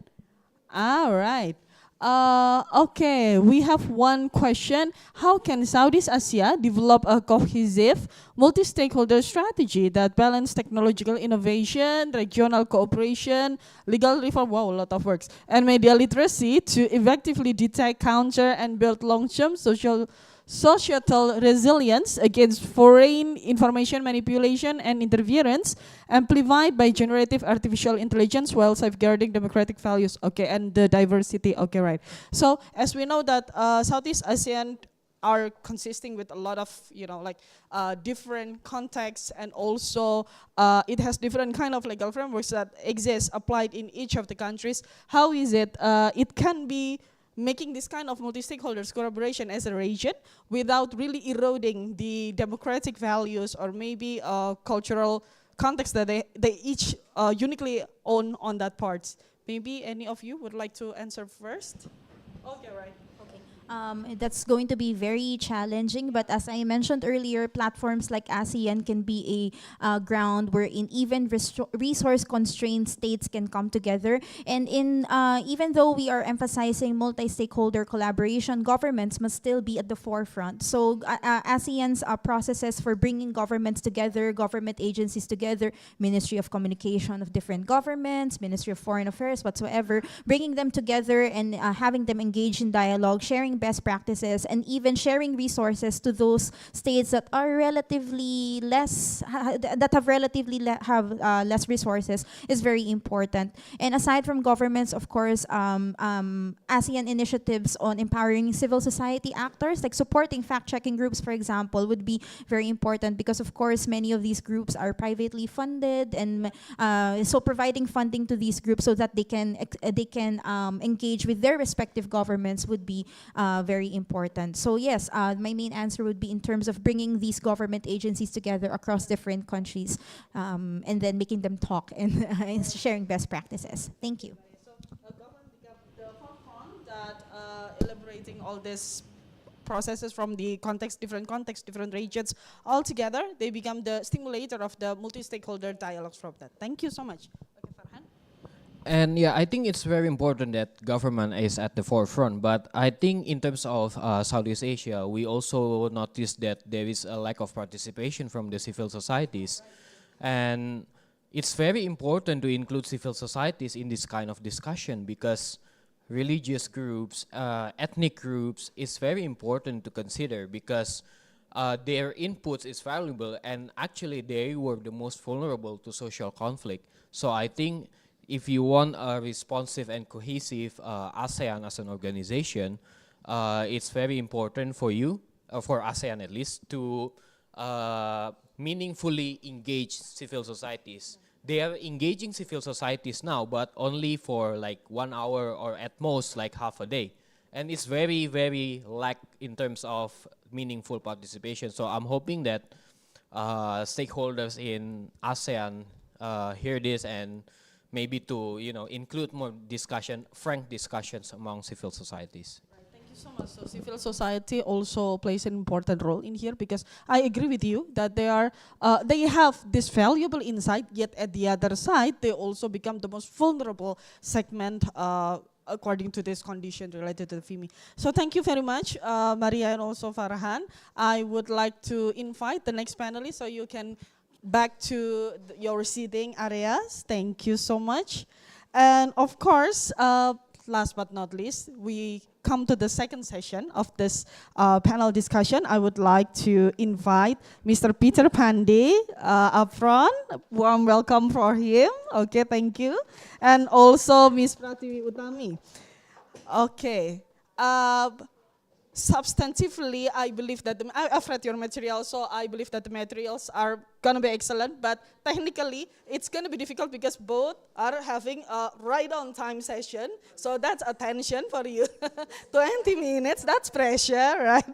All right. Okay, we have one question. How can Southeast Asia develop a cohesive, multi-stakeholder strategy that balance technological innovation, regional cooperation, legal reform, wow, a lot of works, and media literacy to effectively detect, counter, and build long-term societal resilience against foreign information manipulation and interference amplified by generative artificial intelligence while safeguarding democratic values, okay, and the diversity, okay, right. So as we know that Southeast ASEAN are consisting with a lot of, different contexts, and also it has different kind of legal frameworks that exist applied in each of the countries. How is it, it can be making this kind of multi-stakeholders collaboration as a region without really eroding the democratic values or maybe cultural context that they each uniquely own on that part? Maybe any of you would like to answer first? Okay, right. Okay. That's going to be very challenging, but as I mentioned earlier, platforms like ASEAN can be a ground wherein even resource-constrained states can come together. And even though we are emphasizing multi-stakeholder collaboration, governments must still be at the forefront. So ASEAN's processes for bringing governments together, government agencies together, Ministry of Communication of different governments, Ministry of Foreign Affairs, whatsoever, bringing them together and having them engage in dialogue, sharing best practices, and even sharing resources to those states that are relatively less that have less resources is very important. And aside from governments, of course, ASEAN initiatives on empowering civil society actors, like supporting fact-checking groups, for example, would be very important because, of course, many of these groups are privately funded, and so providing funding to these groups so that they can engage with their respective governments would be very important. So yes, my main answer would be in terms of bringing these government agencies together across different countries, and then making them talk and sharing best practices. Thank you. So government become the forefront that elaborating all these processes from the context, different regions all together. They become the stimulator of the multi-stakeholder dialogues from that. Thank you so much. Okay, Farhan. And yeah, I think it's very important that government is at the forefront. But I think in terms of Southeast Asia, we also noticed that there is a lack of participation from the civil societies. And it's very important to include civil societies in this kind of discussion because religious groups, ethnic groups is very important to consider because their inputs is valuable and actually they were the most vulnerable to social conflict. So I think if you want a responsive and cohesive ASEAN as an organization, it's very important for you, for ASEAN at least, to meaningfully engage civil societies. They are engaging civil societies now, but only for like 1 hour or at most like half a day. And it's very, very lack in terms of meaningful participation. So I'm hoping that stakeholders in ASEAN hear this and maybe to include more discussion, frank discussions among civil societies. Thank you so much. So civil society also plays an important role in here because I agree with you that they have this valuable insight, yet at the other side, they also become the most vulnerable segment according to this condition related to the FIMI. So thank you very much, Maria and also Farhan. I would like to invite the next panelist so you can back to your seating areas. Thank you so much. And of course, last but not least, we come to the second session of this panel discussion. I would like to invite Mr. Peter Pandey up front. Warm welcome for him. Okay, thank you. And also Ms. Pratiwi Utami. Okay. Substantively, I believe that I've read your material, so I believe that the materials are gonna be excellent, but technically it's gonna be difficult because both are having a right on time session, so that's attention for you. 20 minutes, that's pressure, right?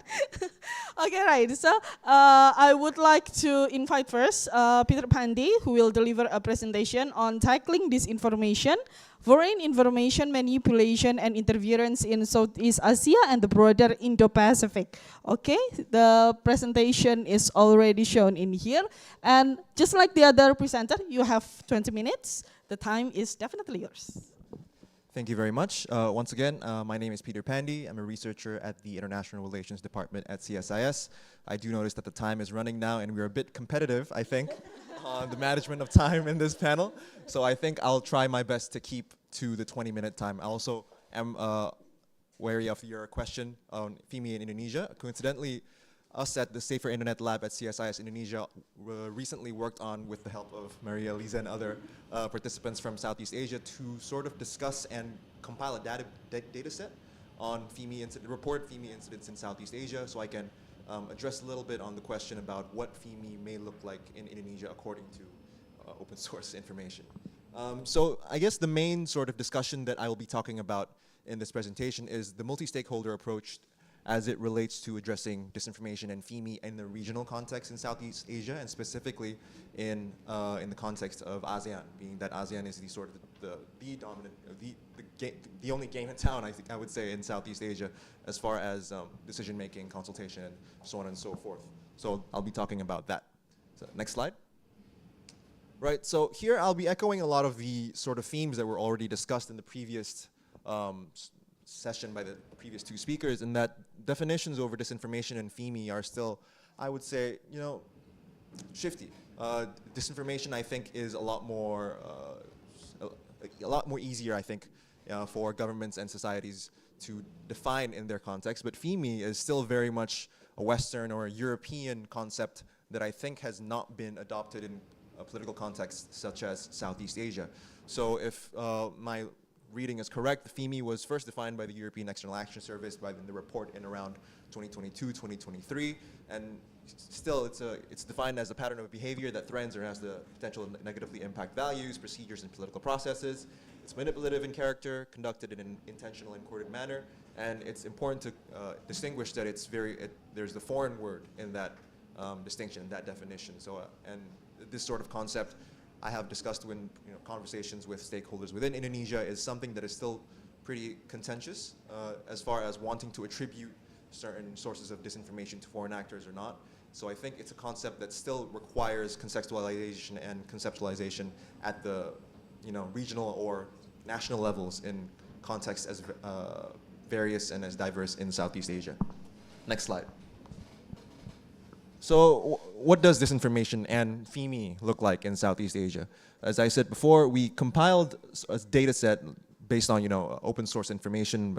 Okay, right, so I would like to invite first Peter Pandey, who will deliver a presentation on tackling disinformation, foreign information manipulation and interference in Southeast Asia and the broader Indo-Pacific. Okay, the presentation is already shown in here. And just like the other presenter, you have 20 minutes. The time is definitely yours. Thank you very much. Once again, my name is Peter Pandey. I'm a researcher at the International Relations Department at CSIS. I do notice that the time is running now and we're a bit competitive, I think, on the management of time in this panel. So I think I'll try my best to keep to the 20-minute time. I also am wary of your question on FIMI in Indonesia. Coincidentally, us at the Safer Internet Lab at CSIS Indonesia recently worked on, with the help of Maria, Lisa, and other participants from Southeast Asia, to sort of discuss and compile a data set on reported FIMI incidents in Southeast Asia, so I can address a little bit on the question about what FIMI may look like in Indonesia according to open source information. So I guess the main sort of discussion that I will be talking about in this presentation is the multi-stakeholder approach as it relates to addressing disinformation and FIMI in the regional context in Southeast Asia, and specifically in the context of ASEAN, being that ASEAN is the sort of the dominant, the only game in town, I would say, in Southeast Asia, as far as decision-making, consultation, and so on and so forth. So I'll be talking about that. So next slide. Right, so here I'll be echoing a lot of the sort of themes that were already discussed in the previous session by the previous two speakers, and that definitions over disinformation and FIMI are still, I would say, shifty. Disinformation, I think, is a lot more easier, I think, for governments and societies to define in their context. But FIMI is still very much a Western or a European concept that I think has not been adopted in a political context such as Southeast Asia. So if my reading is correct, FIMI was first defined by the European External Action Service by the report in around 2022, 2023, and still it's defined as a pattern of behavior that threatens or has the potential to negatively impact values, procedures, and political processes. It's manipulative in character, conducted in an intentional and coordinated manner, and it's important to distinguish that there's the foreign word in that distinction, that definition. So, and this sort of concept I have discussed in conversations with stakeholders within Indonesia is something that is still pretty contentious as far as wanting to attribute certain sources of disinformation to foreign actors or not. So I think it's a concept that still requires contextualization and conceptualization at the regional or national levels in contexts as various and as diverse in Southeast Asia. Next slide. So what does disinformation and FIMI look like in Southeast Asia? As I said before, we compiled a data set based on open source information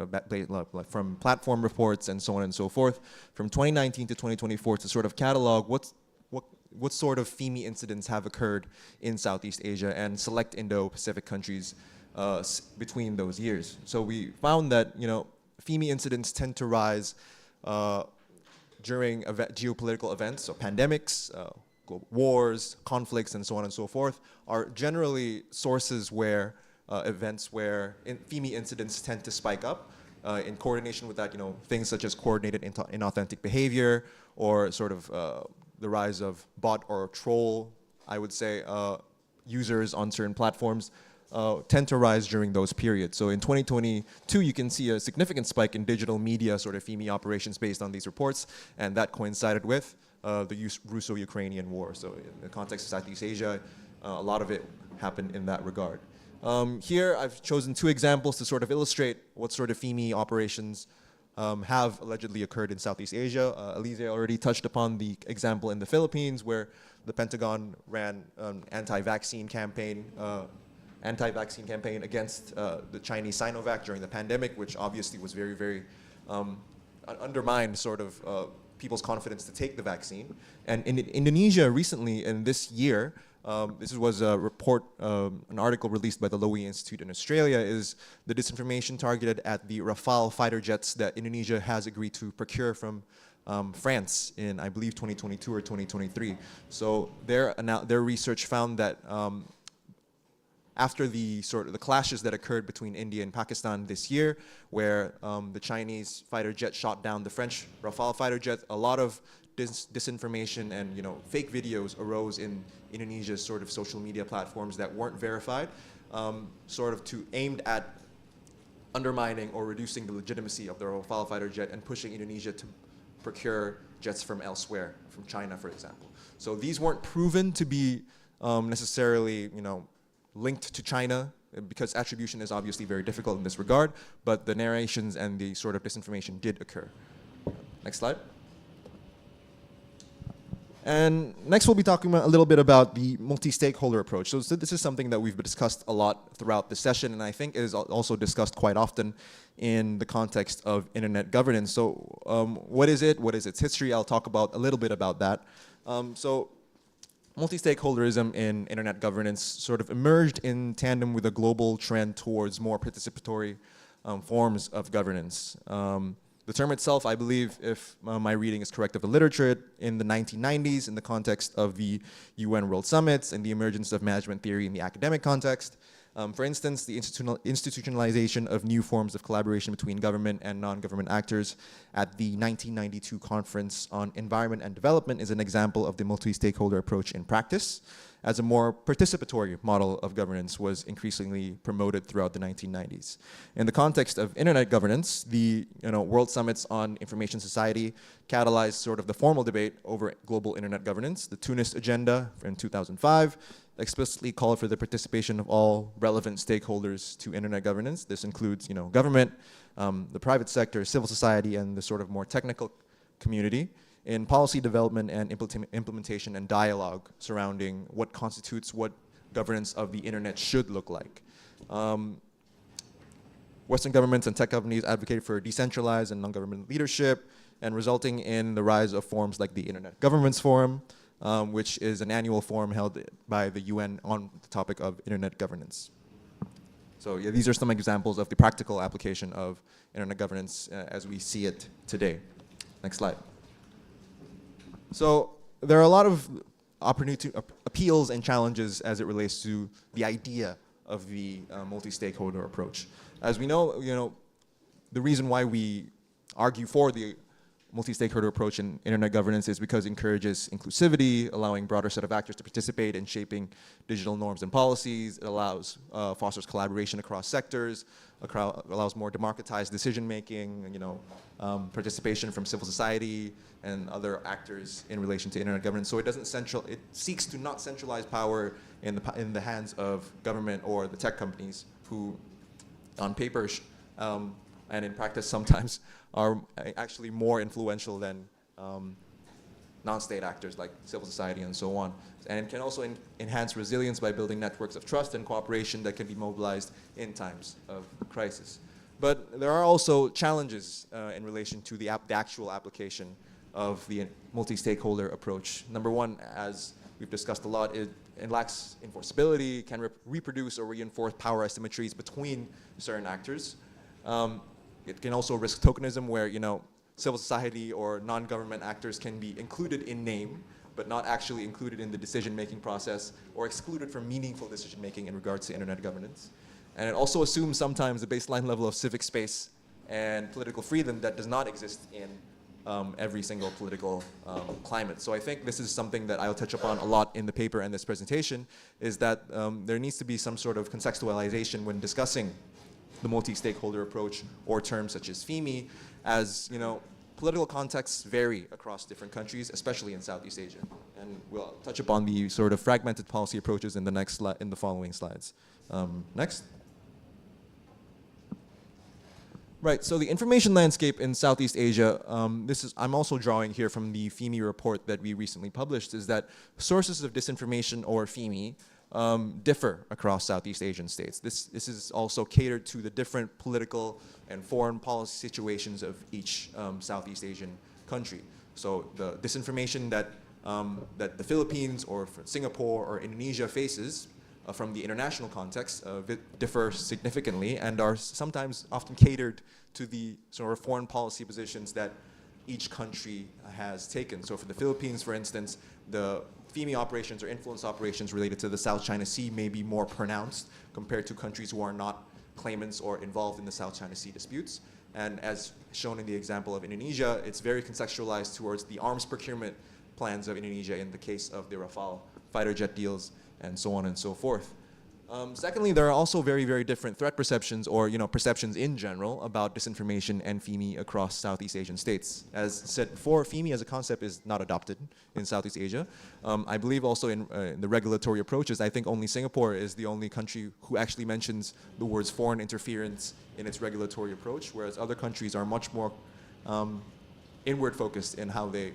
from platform reports and so on and so forth from 2019 to 2024 to sort of catalog what sort of FIMI incidents have occurred in Southeast Asia and select Indo-Pacific countries between those years. So we found that FIMI incidents tend to rise during geopolitical events, so pandemics, global wars, conflicts, and so on and so forth, are generally sources where events where FIMI incidents tend to spike up. In coordination with that, things such as coordinated inauthentic behavior or sort of the rise of bot or troll, I would say, users on certain platforms tend to rise during those periods. So in 2022, you can see a significant spike in digital media sort of FIMI operations based on these reports, and that coincided with the Russo-Ukrainian war. So in the context of Southeast Asia, a lot of it happened in that regard. Here, I've chosen two examples to sort of illustrate what sort of FIMI operations have allegedly occurred in Southeast Asia. Elise already touched upon the example in the Philippines, where the Pentagon ran an anti-vaccine campaign against the Chinese Sinovac during the pandemic, which obviously was very, very undermined sort of people's confidence to take the vaccine. And in Indonesia recently, in this year, this was a report, an article released by the Lowy Institute in Australia, is the disinformation targeted at the Rafale fighter jets that Indonesia has agreed to procure from France in, I believe, 2022 or 2023. So their research found that after the clashes that occurred between India and Pakistan this year, where the Chinese fighter jet shot down the French Rafale fighter jet, a lot of disinformation and fake videos arose in Indonesia's sort of social media platforms that weren't verified, sort of aimed at undermining or reducing the legitimacy of the Rafale fighter jet and pushing Indonesia to procure jets from elsewhere, from China, for example. So these weren't proven to be necessarily, linked to China, because attribution is obviously very difficult in this regard, but the narrations and the sort of disinformation did occur. Next slide. And next we'll be talking a little bit about the multi-stakeholder approach. So this is something that we've discussed a lot throughout the session, and I think is also discussed quite often in the context of internet governance. So what is it? What is its history? I'll talk about a little bit about that. So multi-stakeholderism in internet governance sort of emerged in tandem with a global trend towards more participatory forms of governance. The term itself, I believe, if my reading is correct of the literature, in the 1990s in the context of the UN World Summits and the emergence of management theory in the academic context, For instance, the institutionalization of new forms of collaboration between government and non-government actors at the 1992 Conference on Environment and Development is an example of the multi-stakeholder approach in practice, as a more participatory model of governance was increasingly promoted throughout the 1990s. In the context of internet governance, the World Summits on Information Society catalyzed sort of the formal debate over global internet governance. The Tunis Agenda in 2005 explicitly called for the participation of all relevant stakeholders to internet governance. This includes, government, the private sector, civil society, and the sort of more technical community in policy development and implementation and dialogue surrounding what constitutes what governance of the internet should look like. Western governments and tech companies advocate for decentralized and non-government leadership, and resulting in the rise of forums like the Internet Governments Forum, which is an annual forum held by the UN on the topic of internet governance. So yeah, these are some examples of the practical application of internet governance as we see it today. Next slide. So there are a lot of appeals and challenges as it relates to the idea of the multi-stakeholder approach. As we know, the reason why we argue for the multi-stakeholder approach in internet governance is because it encourages inclusivity, allowing broader set of actors to participate in shaping digital norms and policies. It allows, fosters collaboration across sectors, allows more democratized decision-making, participation from civil society and other actors in relation to internet governance. So it seeks to not centralize power in the hands of government or the tech companies who, on paper, and in practice sometimes are actually more influential than non-state actors like civil society and so on. And it can also enhance resilience by building networks of trust and cooperation that can be mobilized in times of crisis. But there are also challenges in relation to the actual application of the multi-stakeholder approach. Number one, as we've discussed a lot, it lacks enforceability, can reproduce or reinforce power asymmetries between certain actors. It can also risk tokenism where, civil society or non-government actors can be included in name, but not actually included in the decision-making process or excluded from meaningful decision-making in regards to internet governance. And it also assumes sometimes a baseline level of civic space and political freedom that does not exist in every single political climate. So I think this is something that I'll touch upon a lot in the paper and this presentation, is that there needs to be some sort of contextualization when discussing the multi-stakeholder approach or terms such as FIMI, as political contexts vary across different countries, especially in Southeast Asia. And we'll touch upon the sort of fragmented policy approaches in the following slides. Next. Right, so the information landscape in Southeast Asia, I'm also drawing here from the FIMI report that we recently published, is that sources of disinformation, or FIMI, differ across Southeast Asian states. This is also catered to the different political and foreign policy situations of each Southeast Asian country. So the disinformation that the Philippines or Singapore or Indonesia faces from the international context differ significantly and are sometimes often catered to the sort of foreign policy positions that each country has taken. So for the Philippines, for instance, the FIMI operations or influence operations related to the South China Sea may be more pronounced compared to countries who are not claimants or involved in the South China Sea disputes. And as shown in the example of Indonesia, it's very contextualized towards the arms procurement plans of Indonesia in the case of the Rafale fighter jet deals and so on and so forth. Secondly, there are also very, very different threat perceptions or perceptions in general about disinformation and FIMI across Southeast Asian states. As said before, FIMI as a concept is not adopted in Southeast Asia. I believe also in the regulatory approaches, I think only Singapore is the only country who actually mentions the words foreign interference in its regulatory approach, whereas other countries are much more inward focused in how they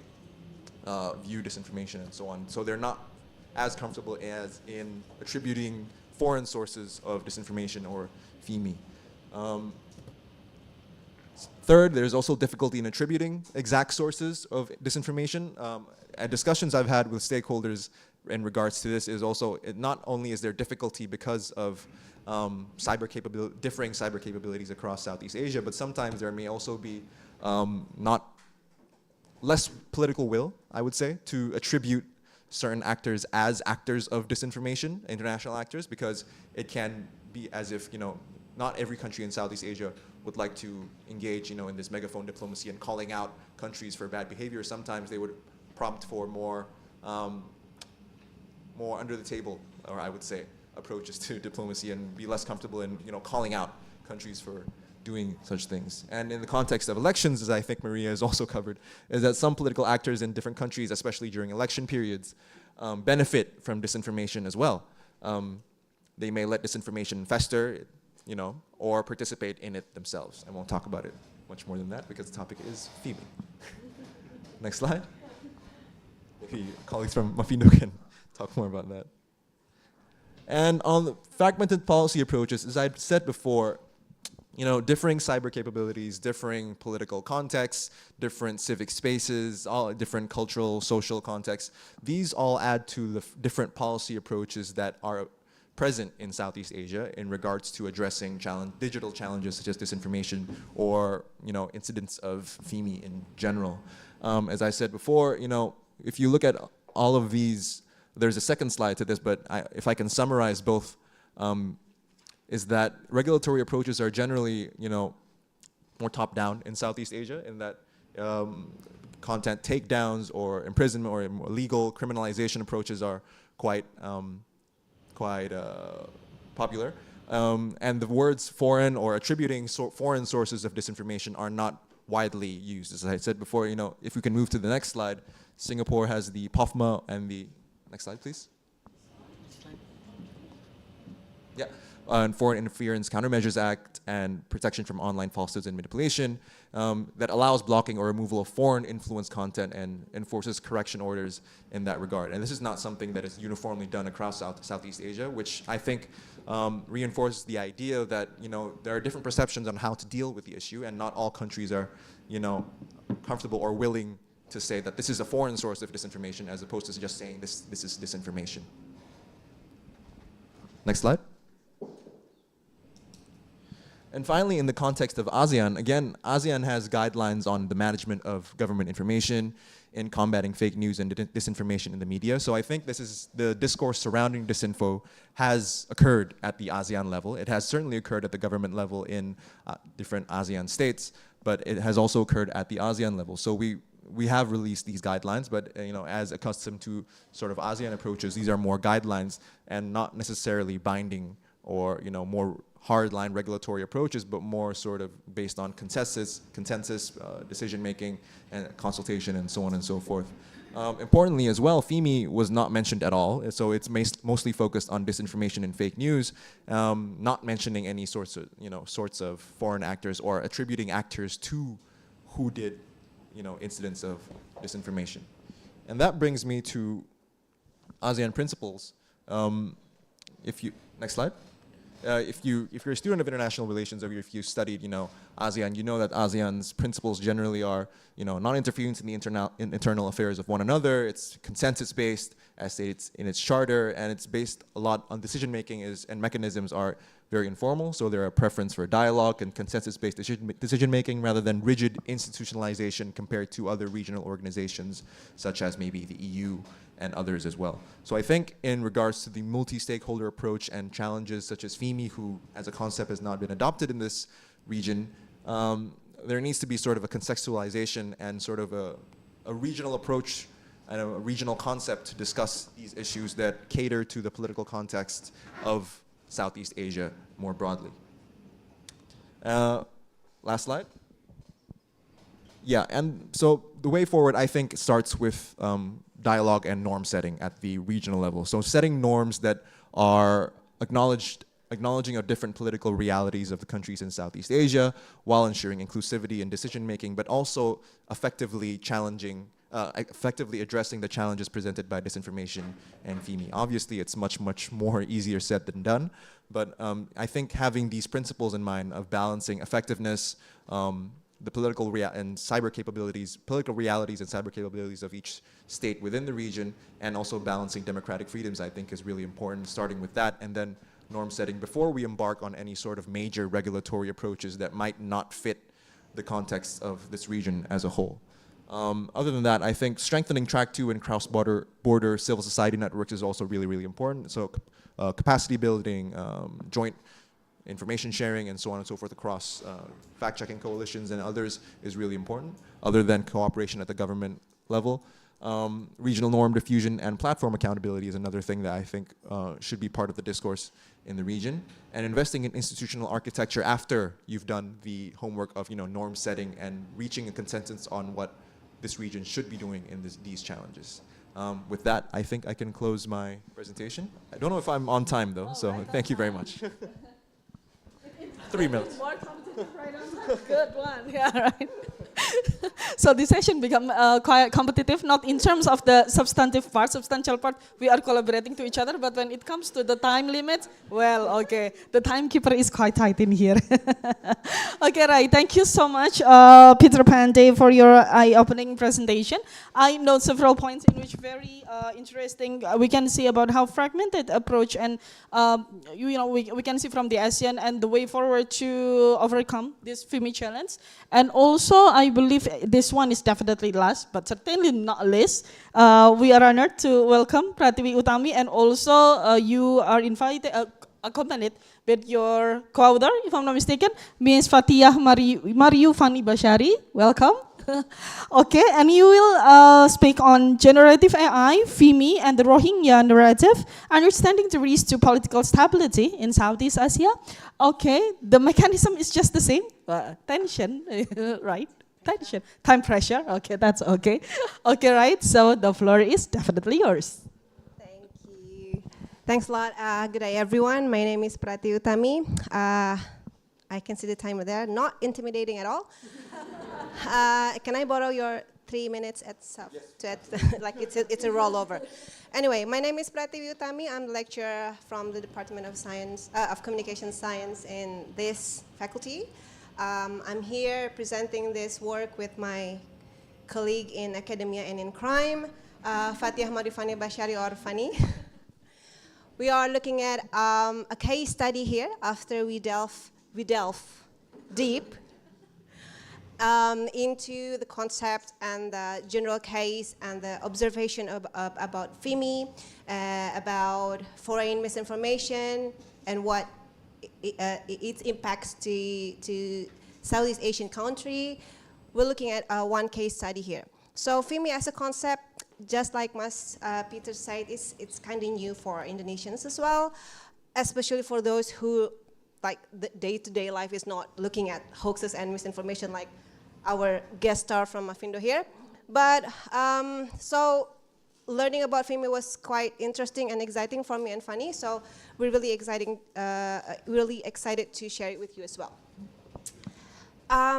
view disinformation and so on. So they're not as comfortable as in attributing foreign sources of disinformation or FIMI. Third, there's also difficulty in attributing exact sources of disinformation. Discussions I've had with stakeholders in regards to this is also, not only is there difficulty because of differing cyber capabilities across Southeast Asia, but sometimes there may also be less political will, I would say, to attribute certain actors as actors of disinformation, international actors, because it can be as if, not every country in Southeast Asia would like to engage, in this megaphone diplomacy and calling out countries for bad behavior. Sometimes they would prompt for more under the table, or I would say, approaches to diplomacy and be less comfortable in, calling out countries for doing such things. And in the context of elections, as I think Maria has also covered, is that some political actors in different countries, especially during election periods, benefit from disinformation as well. They may let disinformation fester, or participate in it themselves. I won't talk about it much more than that because the topic is FIMI. Next slide. Maybe colleagues from Mafindo can talk more about that. And on the fragmented policy approaches, as I said before, differing cyber capabilities, differing political contexts, different civic spaces, all different cultural, social contexts, these all add to the different policy approaches that are present in Southeast Asia in regards to addressing digital challenges such as disinformation or incidents of FIMI in general. As I said before, if you look at all of these, there's a second slide to this, but if I can summarize both, is that regulatory approaches are generally more top-down in Southeast Asia, in that content takedowns or imprisonment or legal criminalization approaches are quite popular. And the words foreign or attributing foreign sources of disinformation are not widely used. As I said before, if we can move to the next slide, Singapore has the POFMA and the, next slide please. Yeah, and Foreign Interference Countermeasures Act and Protection from Online Falsehoods and Manipulation that allows blocking or removal of foreign influence content and enforces correction orders in that regard. And this is not something that is uniformly done across Southeast Asia, which I think reinforces the idea that there are different perceptions on how to deal with the issue, and not all countries are comfortable or willing to say that this is a foreign source of disinformation as opposed to just saying this is disinformation. Next slide. And finally, in the context of ASEAN, again, ASEAN has guidelines on the management of government information in combating fake news and disinformation in the media. So I think the discourse surrounding disinfo has occurred at the ASEAN level. It has certainly occurred at the government level in different ASEAN states, but it has also occurred at the ASEAN level. So we have released these guidelines, but as accustomed to sort of ASEAN approaches, these are more guidelines and not necessarily binding or more hardline regulatory approaches, but more sort of based on consensus, decision making, and consultation, and so on and so forth. Importantly as well, FIMI was not mentioned at all, so it's mostly focused on disinformation and fake news, not mentioning any sorts of foreign actors or attributing actors to who did incidents of disinformation. And that brings me to ASEAN principles. Next slide. If you're a student of international relations, or if you studied, ASEAN, you know that ASEAN's principles generally are, non-interference in the internal affairs of one another. It's consensus-based, as stated in its charter, and it's based a lot on decision-making and mechanisms are very informal. So there are preference for dialogue and consensus-based decision-making rather than rigid institutionalization compared to other regional organizations, such as maybe the EU and others as well. So I think in regards to the multi-stakeholder approach and challenges such as FIMI, who as a concept has not been adopted in this region, there needs to be sort of a contextualization and sort of a regional approach and a regional concept to discuss these issues that cater to the political context of Southeast Asia more broadly. Last slide. Yeah, and so the way forward, I think, starts with dialogue and norm setting at the regional level. So setting norms that are acknowledging of different political realities of the countries in Southeast Asia while ensuring inclusivity in decision making, but also effectively addressing the challenges presented by disinformation and FIMI. Obviously, it's much more easier said than done, but I think having these principles in mind of balancing effectiveness, the political realities and cyber capabilities of each state within the region, and also balancing democratic freedoms, I think is really important, starting with that, and then norm setting before we embark on any sort of major regulatory approaches that might not fit the context of this region as a whole. Other than that, I think strengthening track 2 and cross-border civil society networks is also really important. So capacity building, joint information sharing and so on and so forth across fact-checking coalitions and others is really important, other than cooperation at the government level. Regional norm diffusion and platform accountability is another thing that I think should be part of the discourse in the region. And investing in institutional architecture after you've done the homework of norm setting and reaching a consensus on what this region should be doing in these challenges. With that, I think I can close my presentation. I don't know if I'm on time though, so thank you very much. 3 minutes. More competitive, right on. Good one. Yeah, right. So this session become quite competitive, not in terms of the substantial part, we are collaborating to each other, but when it comes to the time limit, well, okay, the timekeeper is quite tight in here. Okay, right, thank you so much, Peter Pandey, for your eye-opening presentation. I note several points in which very interesting, we can see about how fragmented approach and, we can see from the ASEAN and the way forward to overcome this FIMI challenge. And also, I believe this one is definitely last, but certainly not least. We are honored to welcome Pratiwi Utami, and also you are invited, accompanied with your co-author, if I'm not mistaken, Ms. Fatiyah Mariu Fani Bashari. Welcome. Okay, and you will speak on generative AI, FIMI, and the Rohingya narrative, understanding the risk to political stability in Southeast Asia. Okay, the mechanism is just the same, tension, right? Tension, time pressure, okay, that's okay. Okay, right, so the floor is definitely yours. Thank you. Thanks a lot. Good day, everyone. My name is Prati Utami. I can see the timer there, not intimidating at all. Can I borrow your 3 minutes at sub? Yes. Like it's a rollover. Anyway, my name is Prati Utami. I'm the lecturer from the Department of Science, of Communication Science in this faculty. I'm here presenting this work with my colleague in academia and in crime, Fatiyah Marifani Bashari, or Fani. We are looking at a case study here after we delve deep into the concept and the general case and the observation about FIMI, about foreign misinformation and what its impacts to Southeast Asian country. We're looking at one case study here. So FIMI as a concept, just like Peter said, it's kind of new for Indonesians as well, especially for those who, like, the day-to-day life is not looking at hoaxes and misinformation like our guest star from Mafindo here. But so learning about FIMI was quite interesting and exciting for me and Fanny, so we're really excited to share it with you as well.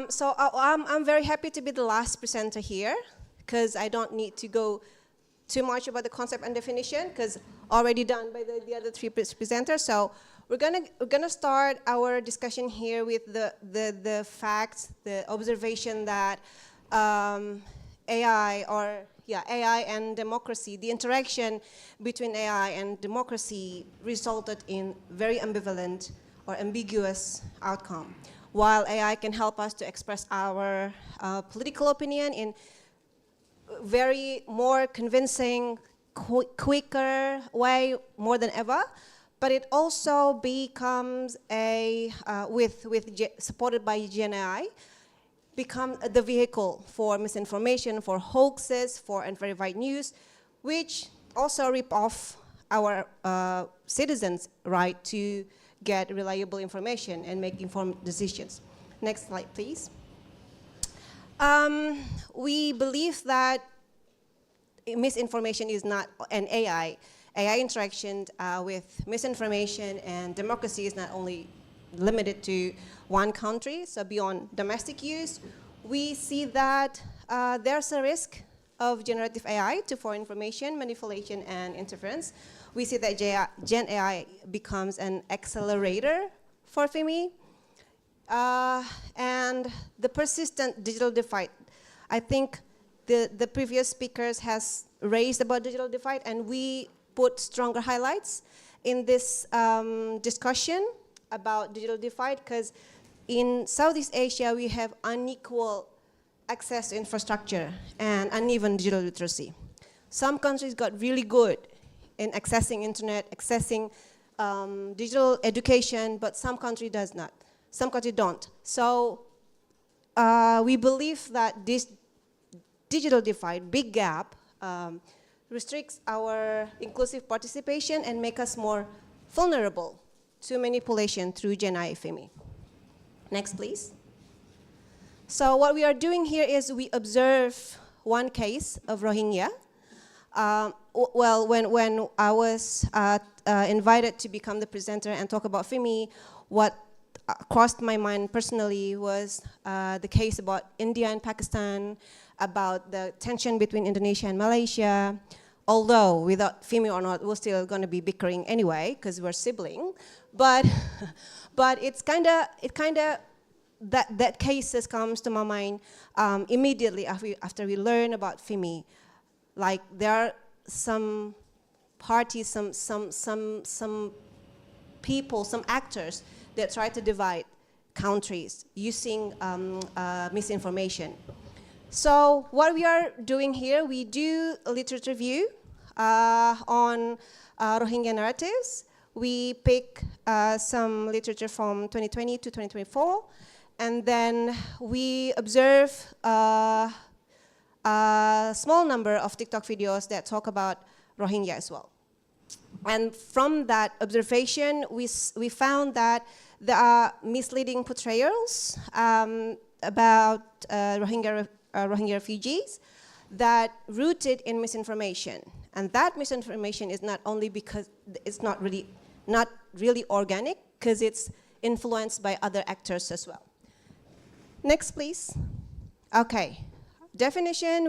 So I'm very happy to be the last presenter here, because I don't need to go too much about the concept and definition, because already done by the other three presenters. So we're gonna start our discussion here with the facts, the observation that AI and democracy, the interaction between AI and democracy resulted in very ambivalent or ambiguous outcome. While AI can help us to express our political opinion in very more convincing, quicker way more than ever, but it also becomes supported by Gen AI, become the vehicle for misinformation, for hoaxes, for unverified news, which also rip off our citizens' right to get reliable information and make informed decisions. Next slide, please. We believe that misinformation is not an AI interaction with misinformation and democracy is not only limited to one country, so beyond domestic use, we see that there's a risk of generative AI to foreign information, manipulation, and interference. We see that Gen AI becomes an accelerator for FIMI, and the persistent digital divide. I think the previous speakers has raised about digital divide, and we put stronger highlights in this discussion about digital divide, because in Southeast Asia we have unequal access to infrastructure and uneven digital literacy. Some countries got really good in accessing internet, accessing digital education, but some country does not. Some country don't. So we believe that this digital divide, big gap, restricts our inclusive participation and make us more vulnerable to manipulation through Gen I FIMI. Next, please. So what we are doing here is we observe one case of Rohingya. Well, when I was invited to become the presenter and talk about FIMI, what crossed my mind personally was the case about India and Pakistan, about the tension between Indonesia and Malaysia. Although without FIMI or not, we're still going to be bickering anyway because we're sibling. But it's kind of that cases comes to my mind immediately after we learn about FIMI. Like there are some parties, some people, some actors that try to divide countries using misinformation. So what we are doing here, we do a literature review on Rohingya narratives. We pick some literature from 2020 to 2024, and then we observe a small number of TikTok videos that talk about Rohingya as well. And from that observation, we found that there are misleading portrayals about Rohingya refugees that rooted in misinformation. And that misinformation is not only because it's not really organic, because it's influenced by other actors as well. Next, please. Okay. Definition,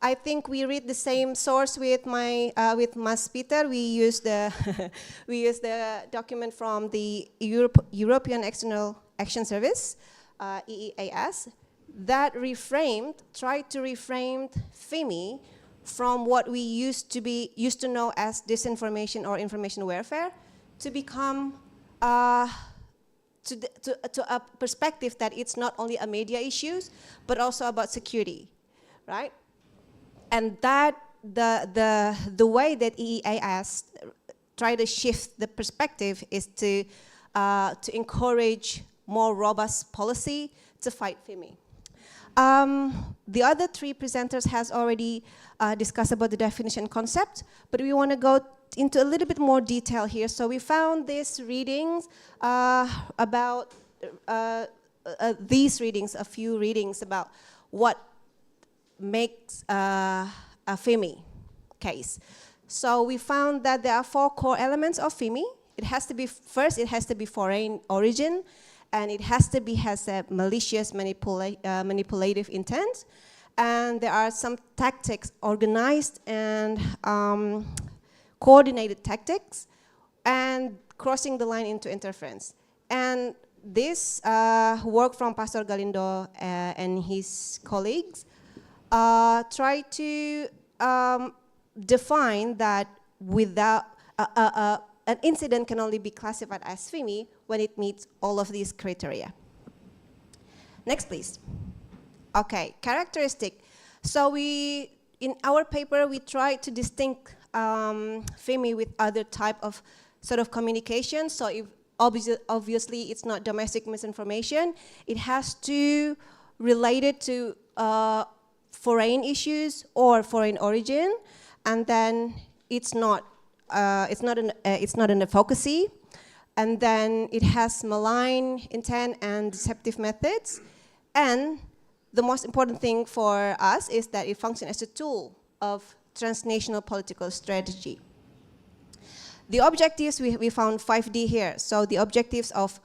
I think we read the same source with Mas Peter. We use the document from the European External Action Service, EEAS, that tried to reframe FIMI from what we used to know as disinformation or information warfare to become to a perspective that it's not only a media issues but also about security, right? And that the way that EEAS try to shift the perspective is to encourage more robust policy to fight FIMI. The other three presenters has already discussed about the definition concept, but we want to go into a little bit more detail here. So we found these readings about a few readings about what makes a FIMI case. So we found that there are 4 core elements of FIMI. It has to be foreign origin, and it has a malicious manipulative intent. And there are some tactics, organized and coordinated tactics, and crossing the line into interference. And this work from Pastor Galindo and his colleagues try to define that without an incident can only be classified as FIMI when it meets all of these criteria. Next, please. Okay, characteristic. So in our paper, we try to distinct FIMI with other type of sort of communication. So if obviously it's not domestic misinformation, it has to relate it to foreign issues or foreign origin, and then it's not an advocacy, and then it has malign intent and deceptive methods, and the most important thing for us is that it functions as a tool of transnational political strategy. The objectives, we found 5D here. So the objectives of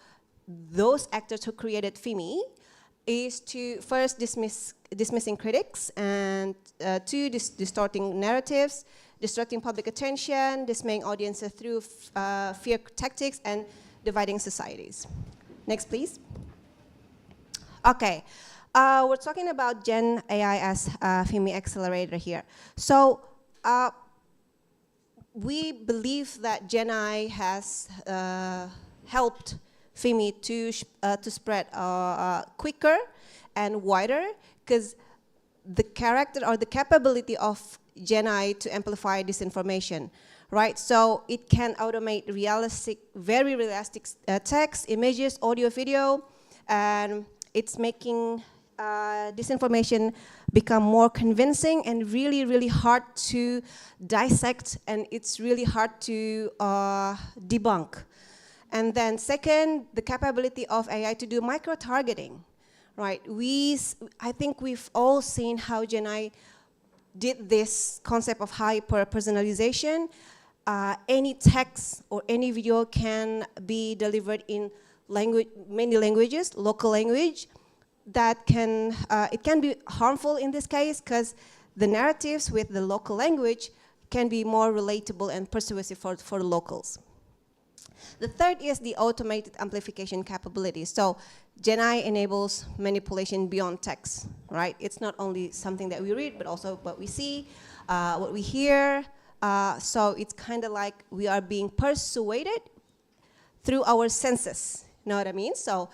those actors who created FIMI is to first dismissing critics, and 2, distorting narratives, distracting public attention, dismaying audiences through fear tactics, and dividing societies. Next, please. Okay, we're talking about Gen AI as FIMI accelerator here. So we believe that Gen AI has helped FIMI to spread quicker and wider, because the character or the capability of Gen AI to amplify disinformation right? So it can automate realistic, very realistic text, images, audio, video, and it's making disinformation become more convincing and really, really hard to dissect, and it's really hard to debunk. And then second, the capability of AI to do micro-targeting, right? I think we've all seen how GenAI did this concept of hyper-personalization. Any text or any video can be delivered in many languages, local language. That can, it can be harmful in this case because the narratives with the local language can be more relatable and persuasive for the locals. The third is the automated amplification capability. So GenAI enables manipulation beyond text, right? It's not only something that we read, but also what we see, what we hear. So it's kind of like we are being persuaded through our senses. Know what I mean? So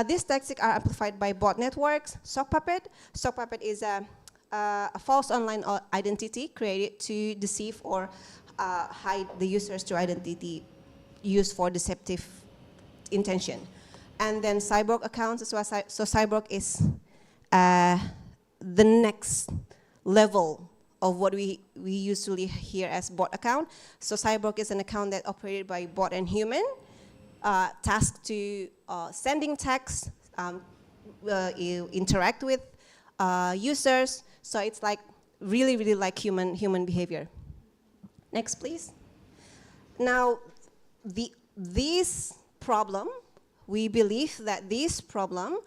these tactics are amplified by bot networks, sock puppet. Sock puppet is a false online identity created to deceive or hide the user's true identity used for deceptive intention. And then cyborg accounts as well. So cyborg is the next level of what we usually hear as bot account. So cyborg is an account that operated by bot and human, tasked to sending text, interact with users. So it's like really, really like human behavior. Next, please. Now, this problem, we believe that this problem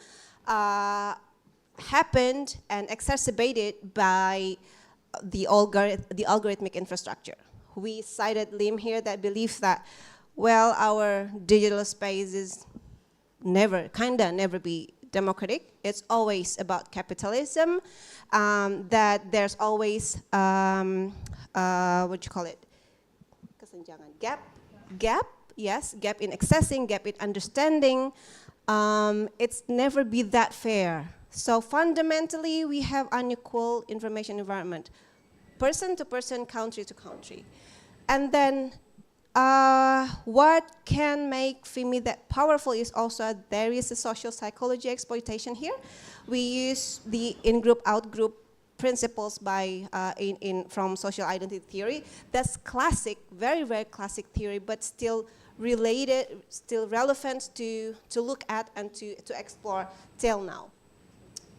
happened and exacerbated by the algorithmic infrastructure. We cited Lim here that believes that, well, our digital space is never be democratic. It's always about capitalism, that there's always, what do you call it? Gap in accessing, gap in understanding. It's never be that fair. So fundamentally, we have unequal information environment, person to person, country to country. And then what can make FIMI that powerful is also there is a social psychology exploitation here. We use the in-group, out-group principles from social identity theory. That's classic, very, very classic theory, but still related, still relevant to look at and to explore till now.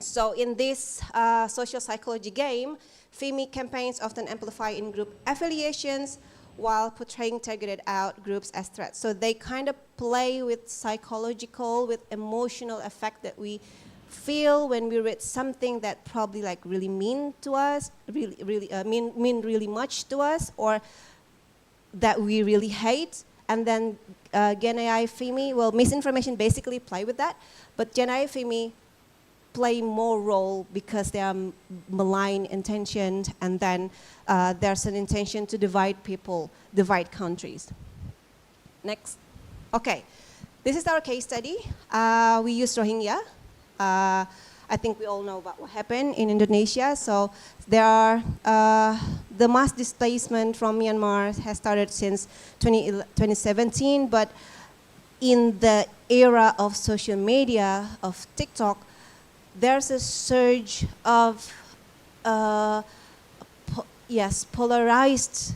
So in this social psychology game, FIMI campaigns often amplify in-group affiliations while portraying targeted out groups as threats. So they kind of play with psychological, with emotional effect that we feel when we read something that probably like really mean to us, mean really much to us, or that we really hate. And then GenAI, FIMI, well, misinformation basically play with that, but GenAI, FIMI play more role because they are malign intentioned, and then there's an intention to divide people, divide countries. Next. Okay, this is our case study. We use Rohingya. I think we all know about what happened in Indonesia. So there are, the mass displacement from Myanmar has started since 2017, but in the era of social media, of TikTok, there's a surge of, polarized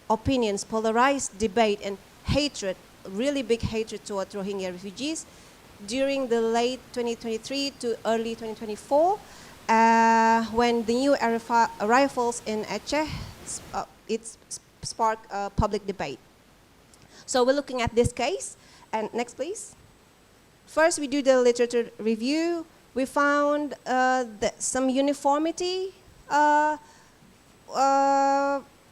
opinions, polarized debate and hatred, really big hatred towards Rohingya refugees during the late 2023 to early 2024, when the new arrivals in Aceh, it sparked public debate. So we're looking at this case, and next please. First, we do the literature review. We found some uniformity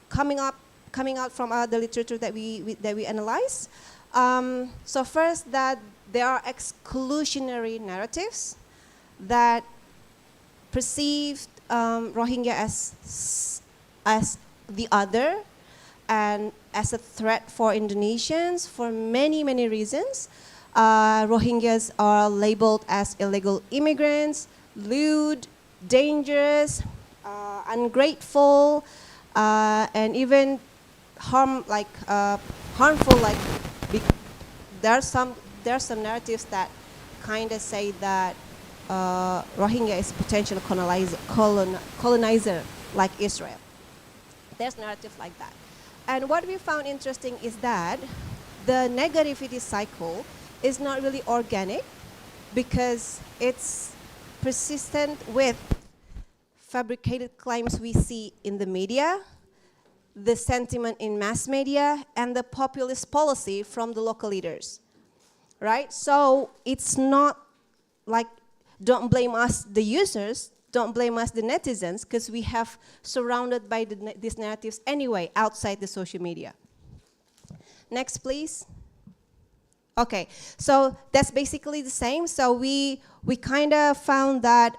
coming out from the literature that we analyzed. So first, that there are exclusionary narratives that perceived Rohingya as the other and as a threat for Indonesians for many, many reasons. Rohingyas are labeled as illegal immigrants, lewd, dangerous, ungrateful, and even harmful, like there are some narratives that kind of say that Rohingya is potential colonizer like Israel. There's narrative like that. And what we found interesting is that the negativity cycle is not really organic because it's persistent with fabricated claims we see in the media, the sentiment in mass media, and the populist policy from the local leaders, right? So it's not like, don't blame us, the users, don't blame us, the netizens, because we have surrounded by these narratives anyway outside the social media. Next, please. Okay, so that's basically the same. So we kind of found that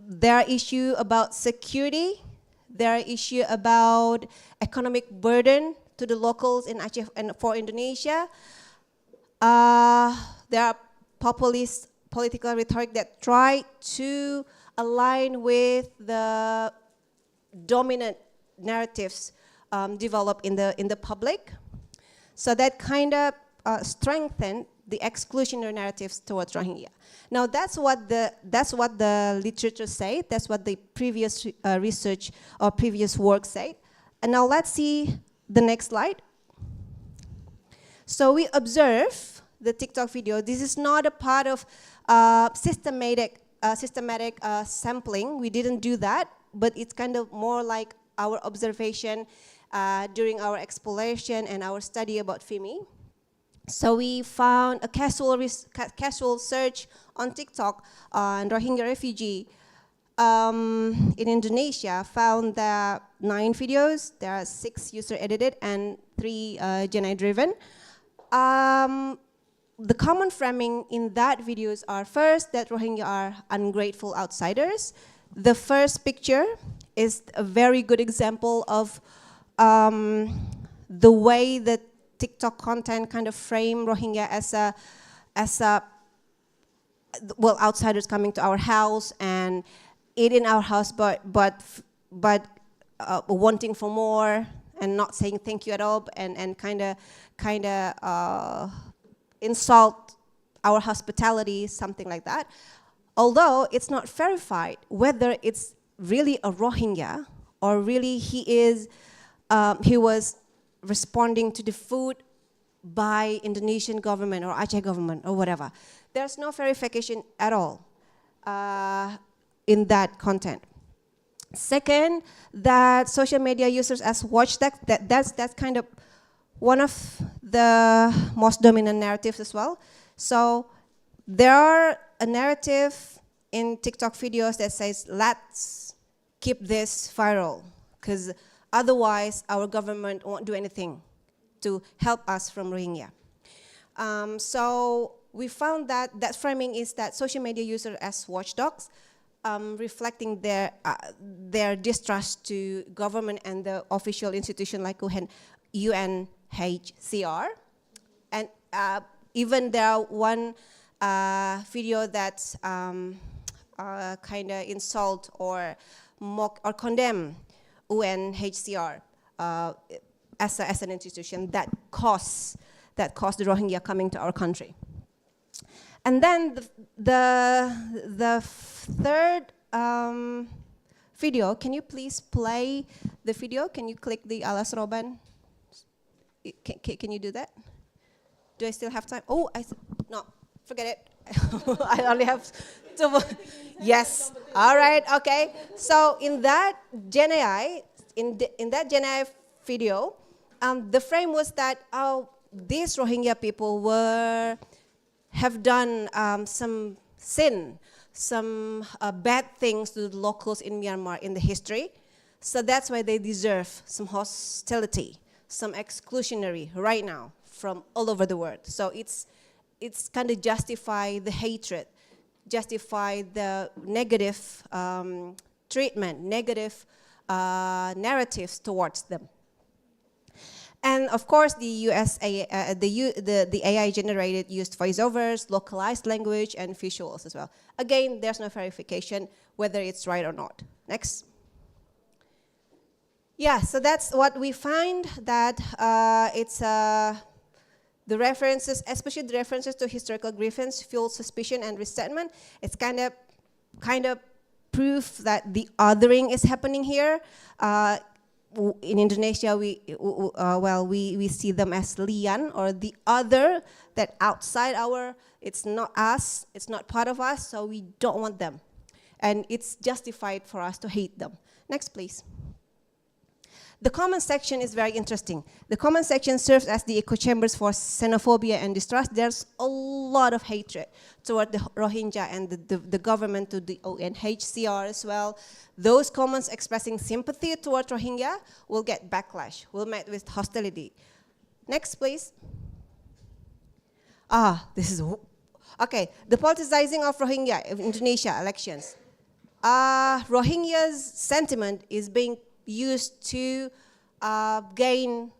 there are issues about security, there are issues about economic burden to the locals in Aceh and for Indonesia. There are populist political rhetoric that try to align with the dominant narratives developed in the public. So that kind of strengthened the exclusionary narratives towards Rohingya. Now that's what the literature say. That's what the previous research or previous work said. And now let's see the next slide. So we observe the TikTok video. This is not a part of systematic sampling. We didn't do that, but it's kind of more like our observation during our exploration and our study about FIMI. So we found a casual search on TikTok on Rohingya refugee in Indonesia, found that 9 videos. There are 6 user edited and 3 Gen AI driven. The common framing in that videos are, first, that Rohingya are ungrateful outsiders. The first picture is a very good example of the way that TikTok content kind of frame Rohingya as a well, outsiders coming to our house and eat in our house, but wanting for more and not saying thank you at all, and kind of insult our hospitality, something like that. Although it's not verified whether it's really a Rohingya or really he was responding to the food by Indonesian government or Aceh government or whatever. There's no verification at all in that content. Second, that social media users as watchdogs, that's kind of one of the most dominant narratives as well. So there are a narrative in TikTok videos that says, let's keep this viral, because otherwise our government won't do anything to help us from Rohingya. So we found that framing is that social media users as watchdogs, reflecting their distrust to government and the official institution like UNHCR. And even there are one video that's kind of insult or mock or condemn UNHCR as an institution that caused the Rohingya coming to our country. And then the third video, can you please play the video? Can you click the Alas Roban? Can you do that? Do I still have time? Oh, no, forget it. I only have 2. Yes. All right. Okay. So in that Gen AI, in that Gen AI video, the frame was that these Rohingya people have done some sin, some bad things to the locals in Myanmar in the history. So that's why they deserve some hostility, some exclusionary right now from all over the world. So it's kind of justify the hatred, justify the negative treatment, negative narratives towards them. And of course, the AI generated used voiceovers, localized language, and visuals as well. Again, there's no verification whether it's right or not. Next. Yeah, so that's what we find, that it's the references, especially the references to historical grievance, fuel suspicion and resentment. It's kind of proof that the othering is happening here. In Indonesia, we see them as lian, or the other, that outside it's not us, it's not part of us, so we don't want them. And it's justified for us to hate them. Next, please. The comment section is very interesting. The comment section serves as the echo chambers for xenophobia and distrust. There's a lot of hatred toward the Rohingya and the government, to the UNHCR as well. Those comments expressing sympathy toward Rohingya will get backlash, will met with hostility. Next, please. This is, okay, the politicizing of Rohingya in Indonesia elections. Rohingya's sentiment is being used to gain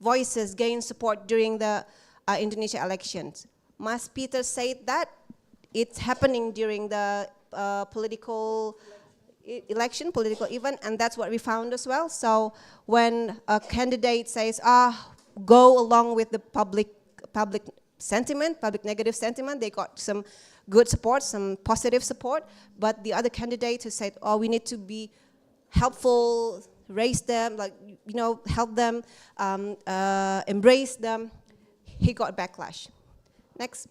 voices, gain support during the Indonesia elections. Mas Peter said that it's happening during the political election, political event, and that's what we found as well. So when a candidate says, go along with the public sentiment, public negative sentiment, they got some good support, some positive support, but the other candidate who said, we need to be helpful, raise them, help them, embrace them, he got backlash. Next.